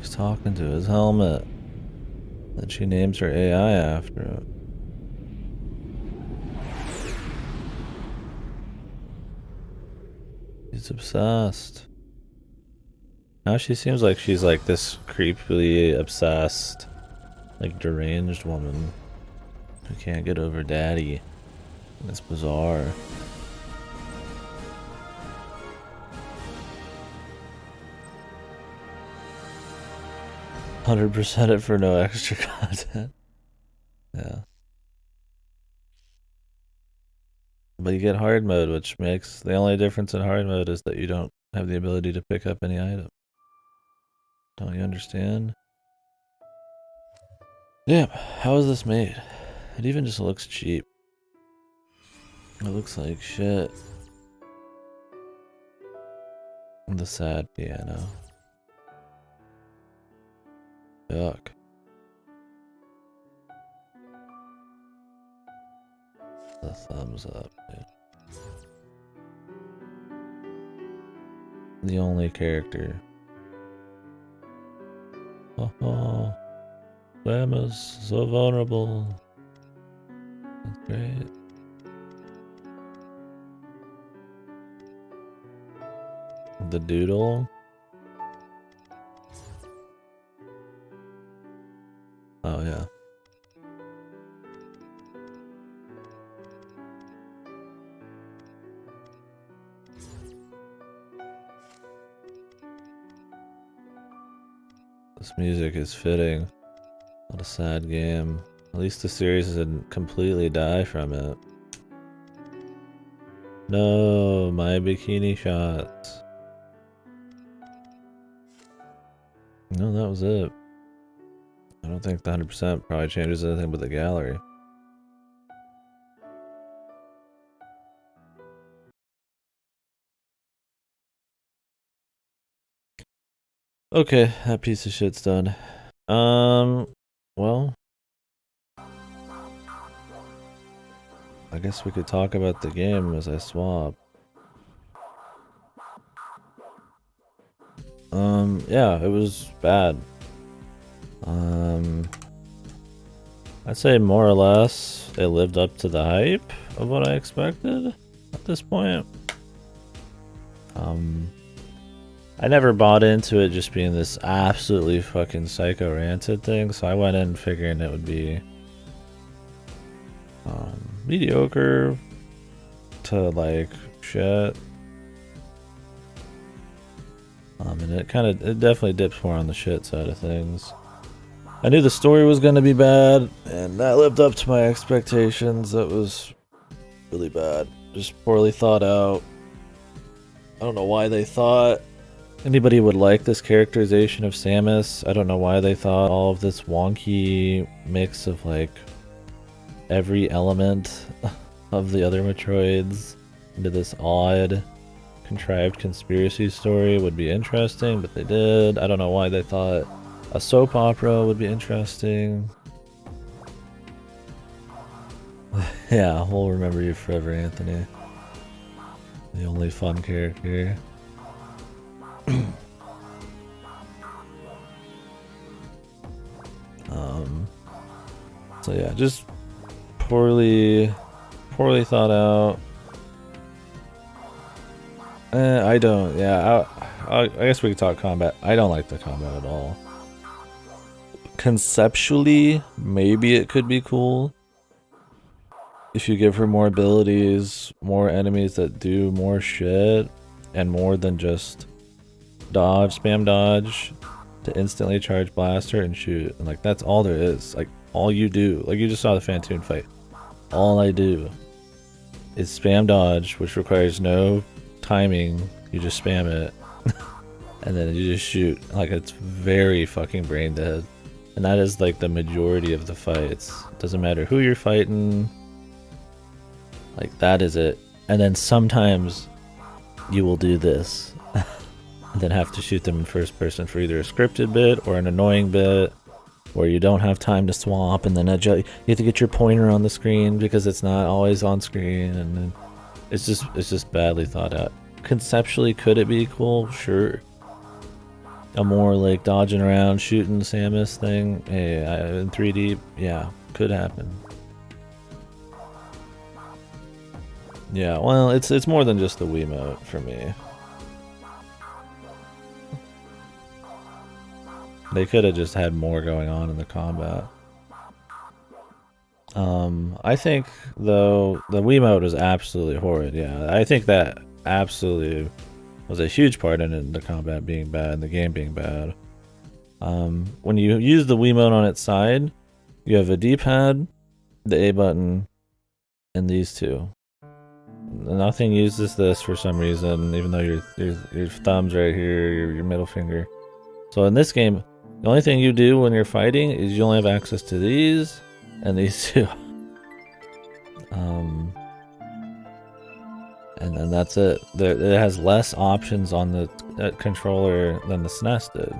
He's talking to his helmet that she names her AI after it. He's obsessed. Now she seems like she's like this creepily obsessed, like deranged woman who can't get over daddy. It's bizarre. $100% it for no extra content. Yeah. But you get hard mode, which makes the only difference in hard mode is that you don't have the ability to pick up any item. Don't you understand? Damn, how is this made? It even just looks cheap. It looks like shit. The sad piano. Yuck. The thumbs up, dude. The only character. Oh, Samus, so vulnerable. That's great. The doodle. Oh yeah. This music is fitting. What a sad game. At least the series didn't completely die from it. No, my bikini shots. No, that was it. I don't think the 100% probably changes anything but the gallery. Okay, that piece of shit's done. Well, I guess we could talk about the game as I swap. Yeah, it was bad. I'd say more or less it lived up to the hype of what I expected. at this point. I never bought into it just being this absolutely fucking psycho rancid thing, so I went in figuring it would be mediocre to like shit. And it definitely dips more on the shit side of things. I knew the story was gonna be bad, and that lived up to my expectations. That was really bad. Just poorly thought out. I don't know why they thought anybody would like this characterization of Samus. I don't know why they thought all of this wonky mix of like every element of the other Metroids into this odd contrived conspiracy story would be interesting, but they did. I don't know why they thought a soap opera would be interesting. Yeah, we'll remember you forever, Anthony. The only fun character. So yeah, just poorly thought out. I don't. Yeah, I guess we could talk combat. I don't like the combat at all. Conceptually, maybe it could be cool if you give her more abilities, more enemies that do more shit, and more than just dodge, spam dodge to instantly charge blaster and shoot. And like that's all there is. Like all you do, like you just saw the Phantoon fight. All I do is spam dodge, which requires no timing. You just spam it and then you just shoot. Like it's very fucking brain dead. And that is like the majority of the fights. Doesn't matter who you're fighting. Like that is it. And then sometimes you will do this and then have to shoot them in first person for either a scripted bit or an annoying bit where you don't have time to swap, and then you have to get your pointer on the screen because it's not always on screen, and then it's just badly thought out. Conceptually, could it be cool? Sure. A more like dodging around, shooting Samus thing, hey, in 3D, yeah, could happen. Yeah, well, it's more than just the Wiimote for me. They could have just had more going on in the combat. I think, though, the Wiimote was absolutely horrid, yeah. I think that absolutely was a huge part in the combat being bad, the game being bad. When you use the Wiimote on its side, you have a D-pad, the A button, and these two. Nothing uses this for some reason, even though your thumb's right here, your middle finger. So in this game, the only thing you do when you're fighting is you only have access to these and these two. And then that's it. It has less options on the controller than the SNES did.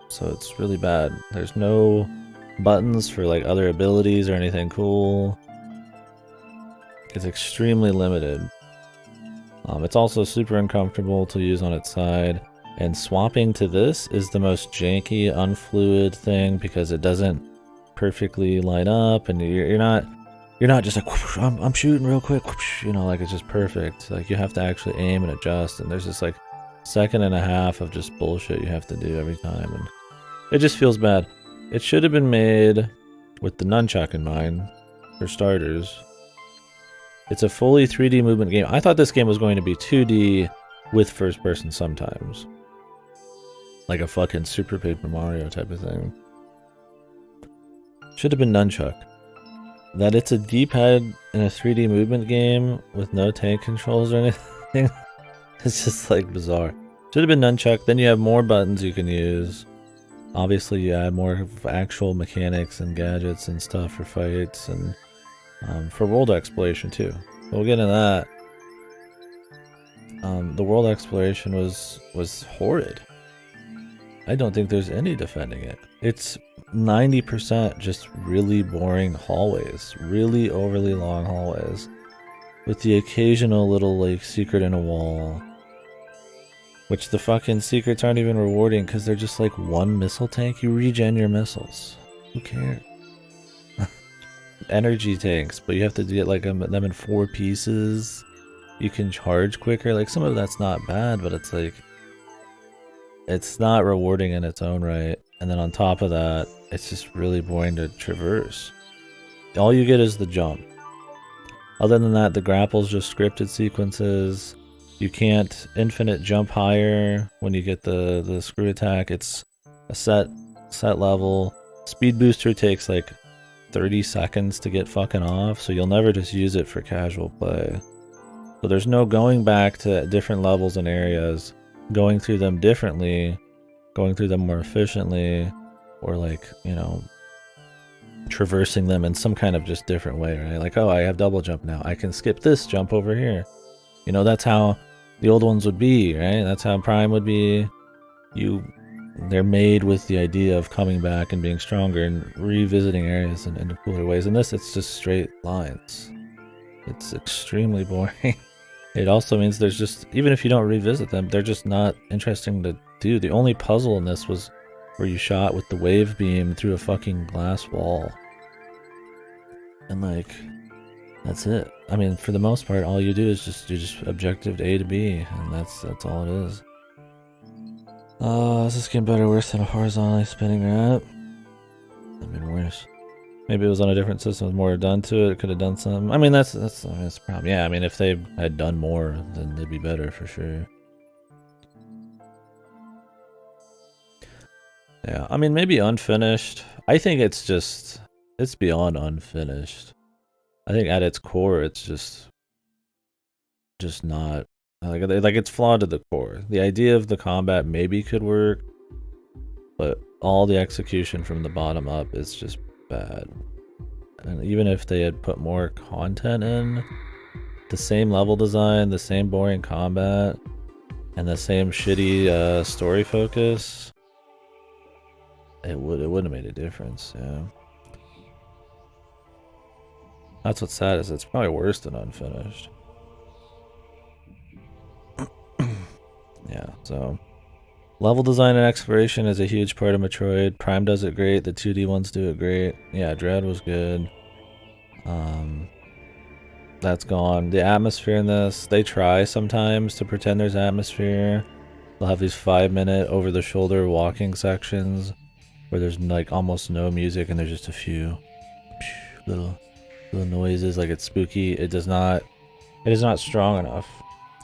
So it's really bad. There's no buttons for like other abilities or anything cool. It's extremely limited. It's also super uncomfortable to use on its side. And swapping to this is the most janky, unfluid thing because it doesn't perfectly line up, and you're not just like whoosh, I'm shooting real quick, whoosh, you know, like it's just perfect. Like you have to actually aim and adjust, and there's this like second and a half of just bullshit you have to do every time, and it just feels bad. It should have been made with the nunchuck in mind, for starters. It's a fully 3D movement game. I thought this game was going to be 2D with first person sometimes. Like a fucking Super Paper Mario type of thing. Should have been nunchuck. That it's a D-pad in a 3D movement game with no tank controls or anything. It's just like bizarre. Should have been nunchuck. Then you have more buttons you can use. Obviously you add more actual mechanics and gadgets and stuff for fights and for world exploration too. We'll get into that. The world exploration was horrid. I don't think there's any defending it. It's 90% just really boring hallways, really overly long hallways, with the occasional little like secret in a wall, which the fucking secrets aren't even rewarding because they're just like one missile tank. You regen your missiles. Who cares? energy tanks, but you have to get like them in 4 pieces. You can charge quicker. Like some of that's not bad, but it's like it's not rewarding in its own right. And then on top of that, it's just really boring to traverse. All you get is the jump. Other than that, the grapple's just scripted sequences. You can't infinite jump higher when you get the screw attack. It's a set level. Speed booster takes like 30 seconds to get fucking off, so you'll never just use it for casual play. So there's no going back to different levels and areas, going through them differently, going through them more efficiently, or like, you know, traversing them in some kind of just different way, right? Like, oh, I have double jump now. I can skip this jump over here. You know, that's how the old ones would be, right? That's how Prime would be. They're made with the idea of coming back and being stronger and revisiting areas in cooler ways. In this, it's just straight lines. It's extremely boring. It also means there's just, even if you don't revisit them, they're just not interesting to do. The only puzzle in this was where you shot with the wave beam through a fucking glass wall. And like, that's it. I mean, for the most part, all you do is just objective A to B, and that's all it is. Is this game better or worse than a horizontally spinning rat? I mean, worse. Maybe it was on a different system with more done to it. It could have done some. I mean, that's I mean, that's a problem. Yeah, I mean, if they had done more, then they'd be better for sure. Yeah, I mean, maybe unfinished. I think it's beyond unfinished. I think at its core, it's just not like it's flawed to the core. The idea of the combat maybe could work, but all the execution from the bottom up is just bad. And even if they had put more content in, the same level design, the same boring combat, and the same shitty story focus, it wouldn't have made a difference. Yeah, that's what's sad, is it's probably worse than unfinished. Yeah, so level design and exploration is a huge part of Metroid. Prime does it great. The 2D ones do it great. Yeah, Dread was good. That's gone. The atmosphere in this, they try sometimes to pretend there's atmosphere. They'll have these 5-minute over-the-shoulder walking sections where there's like almost no music and there's just a few little noises, like it's spooky. It is not strong enough.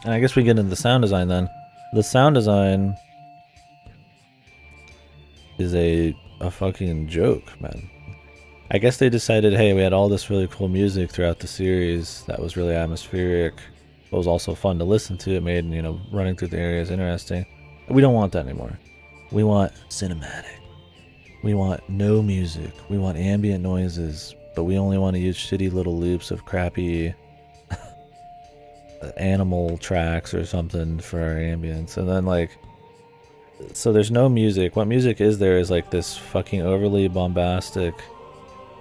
And I guess we get into the sound design then. The sound design is a fucking joke, man. I guess they decided, hey, we had all this really cool music throughout the series that was really atmospheric, but was also fun to listen to. It made, you know, running through the areas interesting. We don't want that anymore. We want cinematic. We want no music. We want ambient noises, but we only want to use shitty little loops of crappy animal tracks or something for our ambience. And then like, so there's no music. What music is there is like this fucking overly bombastic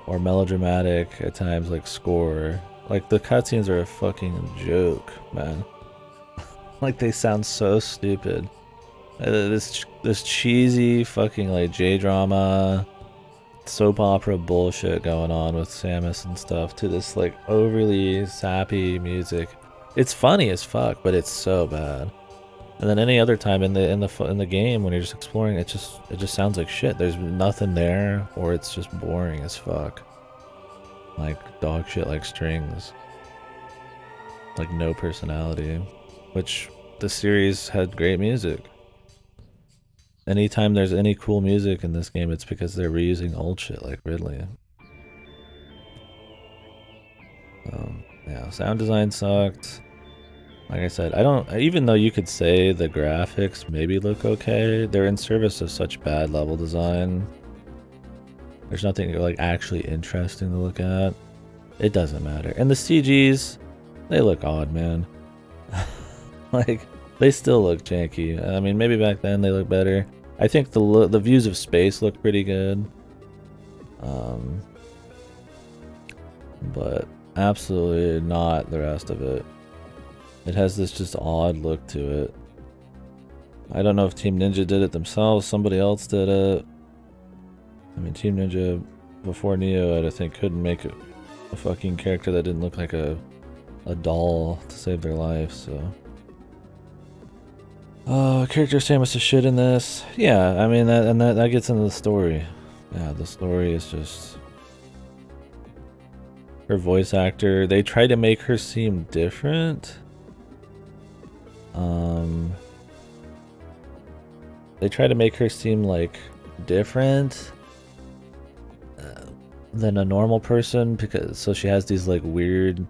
or melodramatic at times, like score. Like the cutscenes are a fucking joke, man. Like they sound so stupid. This cheesy fucking like J-drama soap opera bullshit going on with Samus and stuff to this like overly sappy music. It's funny as fuck, but it's so bad. And then any other time in the game when you're just exploring, it just sounds like shit. There's nothing there, or it's just boring as fuck. Like dog shit, like strings. Like no personality, which the series had great music. Anytime there's any cool music in this game, it's because they're reusing old shit like Ridley. Yeah, sound design sucked. Like I said, even though you could say the graphics maybe look okay, they're in service of such bad level design. There's nothing like actually interesting to look at. It doesn't matter. And the CGs, they look odd, man. Like, they still look janky. I mean, maybe back then they look better. I think the views of space look pretty good. But absolutely not the rest of it. It has this just odd look to it. I don't know if Team Ninja did it themselves, somebody else did it. I mean, Team Ninja before Neo, I think, couldn't make it a fucking character that didn't look like a doll to save their life, so. Character Samus is shit in this. Yeah, I mean that gets into the story. Yeah, the story is just her voice actor. They try to make her seem different. They try to make her seem like different than a normal person, because so she has these like weird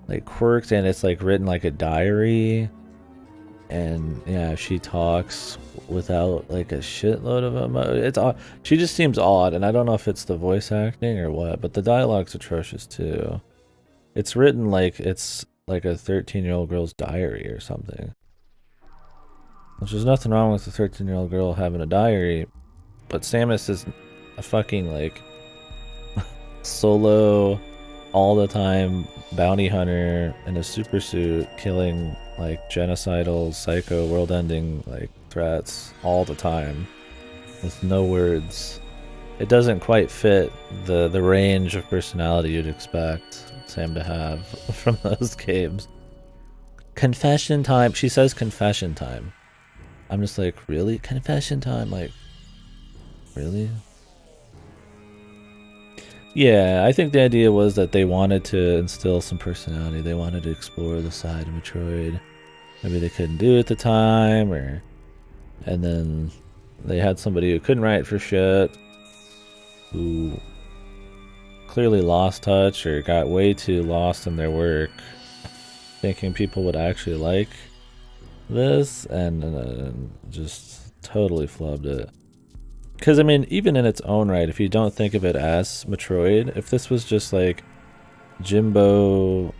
like quirks, and it's like written like a diary. And yeah, she talks without like a shitload of it's odd. She just seems odd, and I don't know if it's the voice acting or what, but the dialogue's atrocious too. It's written like it's like a 13-year-old girl's diary or something. Which there's nothing wrong with a 13-year-old girl having a diary, but Samus is a fucking like solo all the time bounty hunter in a super suit, killing like genocidal, psycho, world-ending like threats all the time with no words. It doesn't quite fit the range of personality you'd expect Sam to have from those games. Confession time. She says confession time. I'm just like, really? Confession time? Like, really? Yeah, I think the idea was that they wanted to instill some personality. They wanted to explore the side of Metroid. Maybe they couldn't do it at the time, and then they had somebody who couldn't write for shit, who clearly lost touch or got way too lost in their work, thinking people would actually like this, and just totally flubbed it. Because, I mean, even in its own right, if you don't think of it as Metroid, if this was just like Jimbo,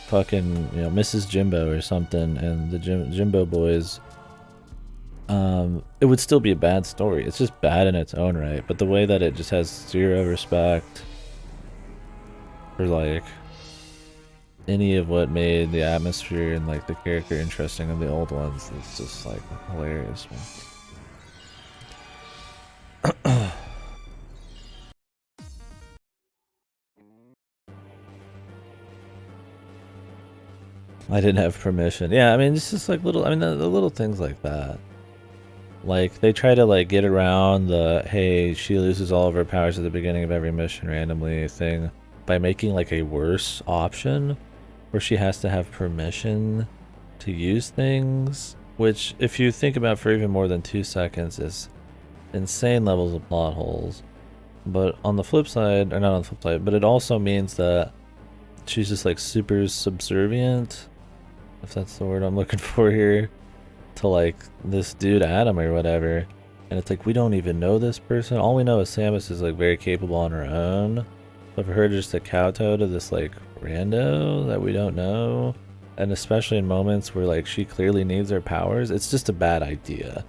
fucking, you know, Mrs. Jimbo or something, and the Jimbo boys, it would still be a bad story. It's just bad in its own right, but the way that it just has zero respect for like any of what made the atmosphere and like the character interesting of the old ones, it's just like hilarious, man. I didn't have permission. Yeah, I mean, it's just like little, I mean, the little things like that. Like, they try to, like, get around the, hey, she loses all of her powers at the beginning of every mission randomly thing by making, like, a worse option where she has to have permission to use things, which, if you think about for even more than 2 seconds, is insane levels of plot holes. But on the flip side, or not on the flip side, but it also means that she's just, like, super subservient, if that's the word I'm looking for here, to like this dude Adam or whatever, and it's like we don't even know this person. All we know is Samus is like very capable on her own, but for her just to kowtow to this like rando that we don't know, and especially in moments where like she clearly needs her powers, it's just a bad idea.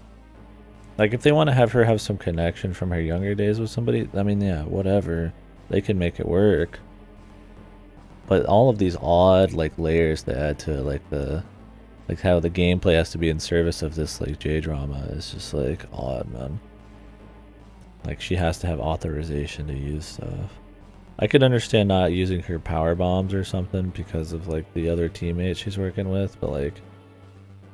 Like if they want to have her have some connection from her younger days with somebody, I mean, yeah, whatever, they can make it work. But all of these odd like layers they add to like the like how the gameplay has to be in service of this like J-drama is just like odd, man. Like she has to have authorization to use stuff. I could understand not using her power bombs or something because of like the other teammates she's working with, but like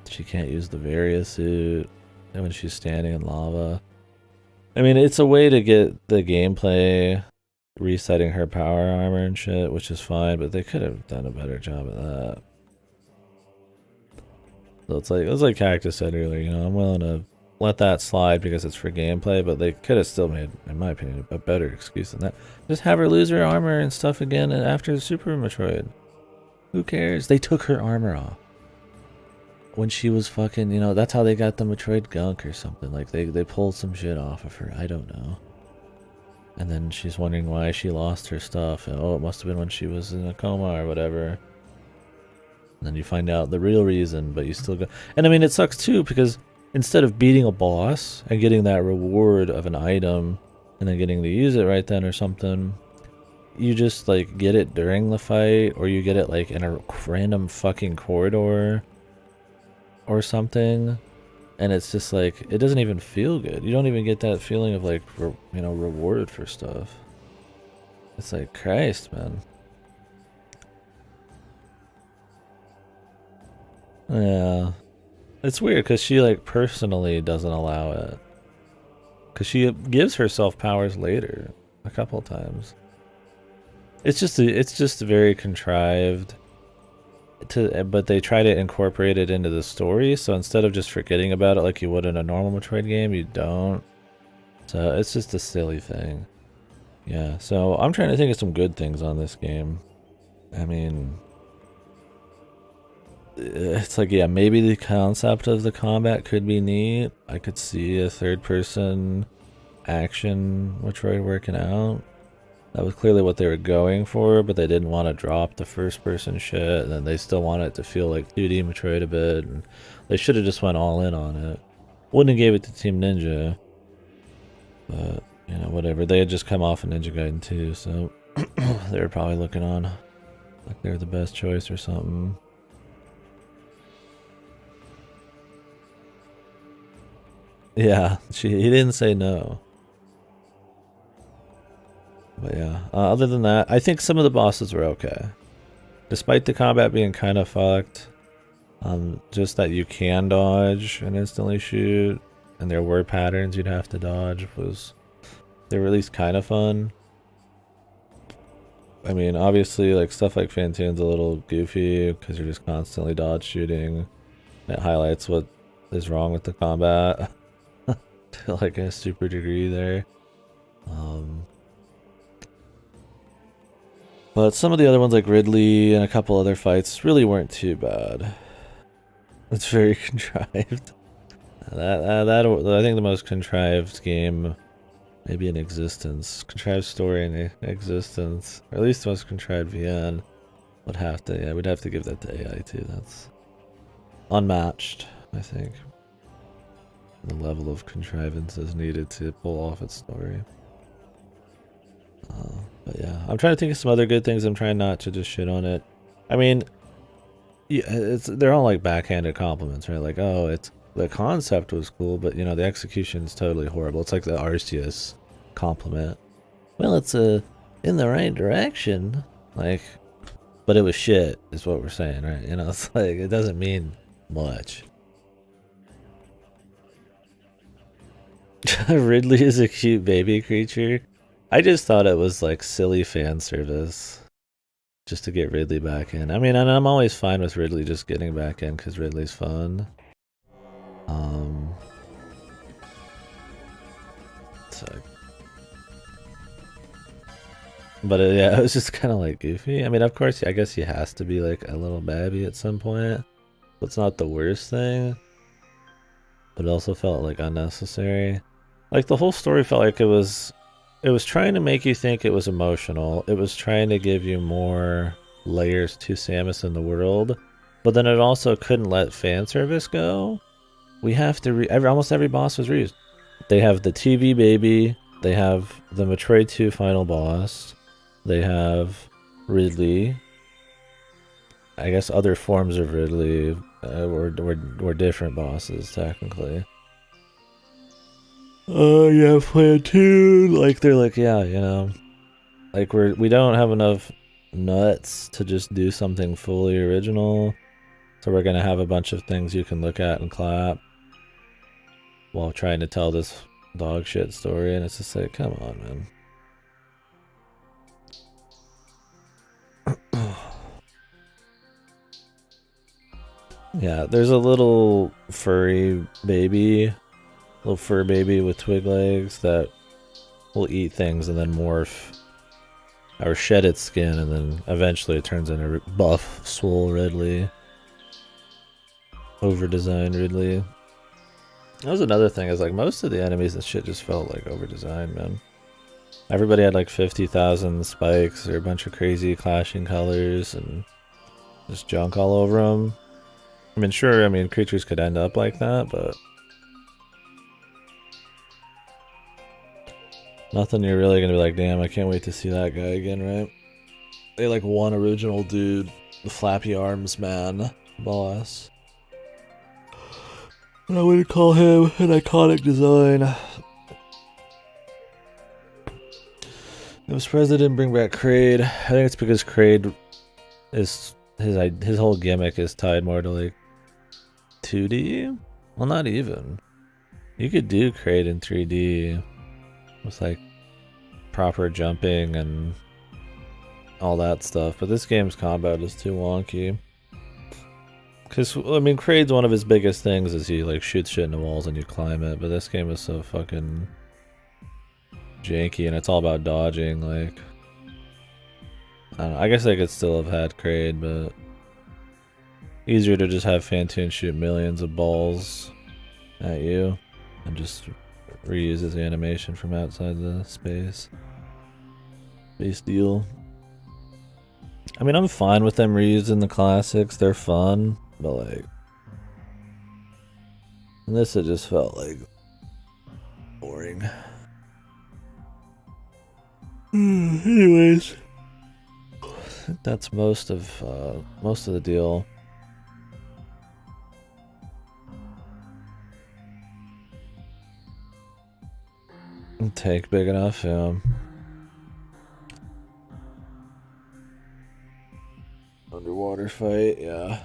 she can't use the Varia suit when she's standing in lava. I mean, it's a way to get the gameplay resetting her power armor and shit, which is fine, but they could have done a better job of that. So it's like Cactus said earlier, you know, I'm willing to let that slide because it's for gameplay, but they could have still made, in my opinion, a better excuse than that. Just have her lose her armor and stuff again after Super Metroid. Who cares? They took her armor off when she was fucking, you know, that's how they got the Metroid gunk or something. Like they pulled some shit off of her. I don't know. And then she's wondering why she lost her stuff. And, oh, it must have been when she was in a coma or whatever. And then you find out the real reason, but you still go. And I mean, it sucks too, because instead of beating a boss and getting that reward of an item and then getting to use it right then or something, you just like get it during the fight, or you get it like in a random fucking corridor or something. And it's just like, it doesn't even feel good. You don't even get that feeling of like, you know, reward for stuff. It's like, Christ, man. Yeah. It's weird because she like personally doesn't allow it. Because she gives herself powers later a couple times. It's just very contrived. But they try to incorporate it into the story, so instead of just forgetting about it like you would in a normal Metroid game, you don't. So it's just a silly thing. Yeah, so I'm trying to think of some good things on this game. I mean, it's like, yeah, maybe the concept of the combat could be neat. I could see a third-person action Metroid working out. That was clearly what they were going for, but they didn't want to drop the first-person shit, and then they still want it to feel like 2D Metroid a bit, and they should have just went all in on it. Wouldn't have gave it to Team Ninja, but, you know, whatever. They had just come off of Ninja Gaiden 2, so they were probably looking on like they're the best choice or something. Yeah, he didn't say no. But yeah, other than that, I think some of the bosses were okay. Despite the combat being kind of fucked, just that you can dodge and instantly shoot, and there were patterns you'd have to dodge, they were at least kind of fun. I mean, obviously, like stuff like Fantoon's a little goofy because you're just constantly dodge shooting. It highlights what is wrong with the combat to like a super degree there. But some of the other ones like Ridley and a couple other fights really weren't too bad. It's very contrived. That I think the most contrived game maybe in existence. Contrived story in existence. Or at least the most contrived VN would have to, yeah, we'd have to give that to AI too. That's unmatched, I think. The level of contrivances needed to pull off its story. But yeah, I'm trying to think of some other good things. I'm trying not to just shit on it. I mean, yeah, they're all like backhanded compliments, right? Like, oh, the concept was cool, but you know, the execution is totally horrible. It's like the Arceus compliment. Well, it's in the right direction, like, but it was shit, is what we're saying, right? You know, it's like it doesn't mean much. Ridley is a cute baby creature. I just thought it was like silly fan service just to get Ridley back in. I mean, and I'm always fine with Ridley just getting back in because Ridley's fun. So, but yeah, it was just kind of like goofy. I mean, of course, I guess he has to be like a little babby at some point. But it's not the worst thing. But it also felt like unnecessary. Like the whole story felt like it was trying to make you think it was emotional. It was trying to give you more layers to Samus in the world, but then it also couldn't let fan service go. We have to almost every boss was reused. They have the TV baby. They have the Metroid 2 final boss. They have Ridley. I guess other forms of Ridley were different bosses technically. Oh yeah, plan 2. Like they're like, yeah, you know, like we don't have enough nuts to just do something fully original, so we're gonna have a bunch of things you can look at and clap while trying to tell this dog shit story, and it's just like, come on, man. Yeah, there's a little furry baby. Little fur baby with twig legs that will eat things and then morph or shed its skin, and then eventually it turns into buff, swole Ridley. Over-designed Ridley. That was another thing, is like most of the enemies and shit just felt like over-designed, man. Everybody had like 50,000 spikes or a bunch of crazy clashing colors and just junk all over them. I mean, sure, I mean, creatures could end up like that, but nothing you're really gonna be like, damn, I can't wait to see that guy again, right? They like one original dude, the flappy arms man boss. I would call him an iconic design. I'm surprised they didn't bring back Kraid. I think it's because Kraid is his whole gimmick is tied more to like 2D? Well, not even. You could do Kraid in 3D with like proper jumping and all that stuff, but this game's combat is too wonky. Cause I mean, Kraid's one of his biggest things is he like shoots shit into walls and you climb it, but this game is so fucking janky and it's all about dodging. Like, I don't know, I guess I could still have had Kraid, but easier to just have Phantoon shoot millions of balls at you and just reuse his animation from outside the space deal. I mean, I'm fine with them reusing the classics, they're fun, but like, this it just felt like boring. Anyways, I think that's most of the deal. Take big enough, yeah. Underwater fight, yeah.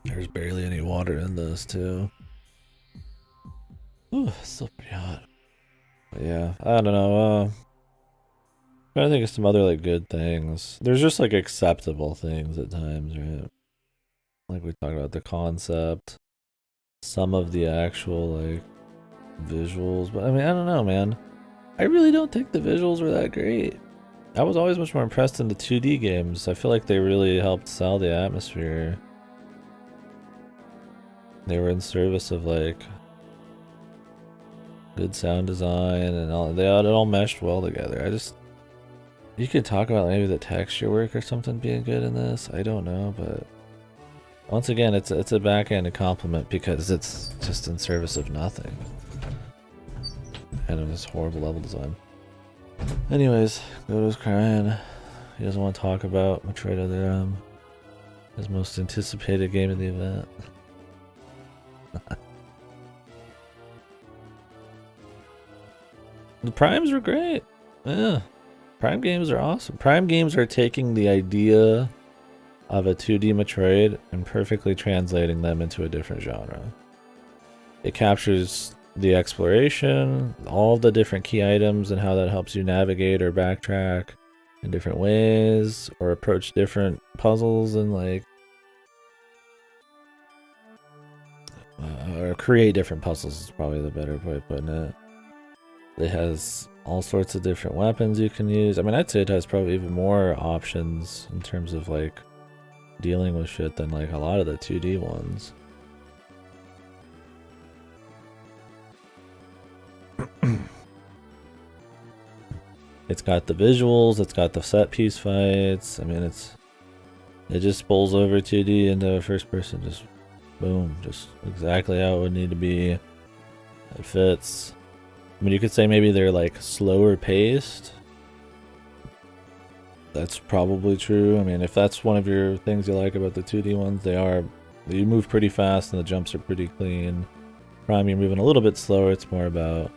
There's barely any water in this too. Ooh, it's still pretty hot. But yeah, I don't know. Trying to think of some other like good things. There's just like acceptable things at times, right? Like we talked about the concept, some of the actual like visuals, but I mean, I don't know, man. I really don't think the visuals were that great. I was always much more impressed in the 2D games. I feel like they really helped sell the atmosphere. They were in service of like good sound design and all. It all meshed well together. You could talk about maybe the texture work or something being good in this. I don't know, but once again, it's a backhanded compliment because it's just in service of nothing. And it was horrible level design. Anyways, Goto's crying. He doesn't want to talk about Metroid Other M, his most anticipated game of the event. The Primes were great. Yeah. Prime games are awesome. Prime games are taking the idea of a 2D Metroid and perfectly translating them into a different genre. It captures the exploration, all the different key items and how that helps you navigate or backtrack in different ways or approach different puzzles and like or create different puzzles is probably the better way of putting it. It has all sorts of different weapons you can use. I mean, I'd say it has probably even more options in terms of like dealing with shit than like a lot of the 2D ones. It's got the visuals, it's got the set piece fights. I mean, it just pulls over 2D into first person, just boom, just exactly how it would need to be. It fits. I mean, you could say maybe they're like slower paced. That's probably true. I mean, if that's one of your things you like about the 2D ones, you move pretty fast and the jumps are pretty clean. Prime, you're moving a little bit slower. It's more about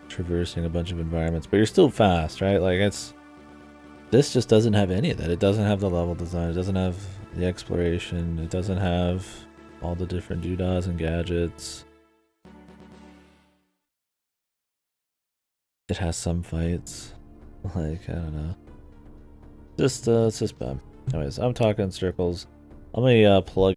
traversing a bunch of environments, but you're still fast, right? Like this just doesn't have any of that. It doesn't have the level design. It doesn't have the exploration. It doesn't have all the different doodads and gadgets. It has some fights. Like, I don't know. It's just bad. Anyways, I'm talking in circles. Let me plug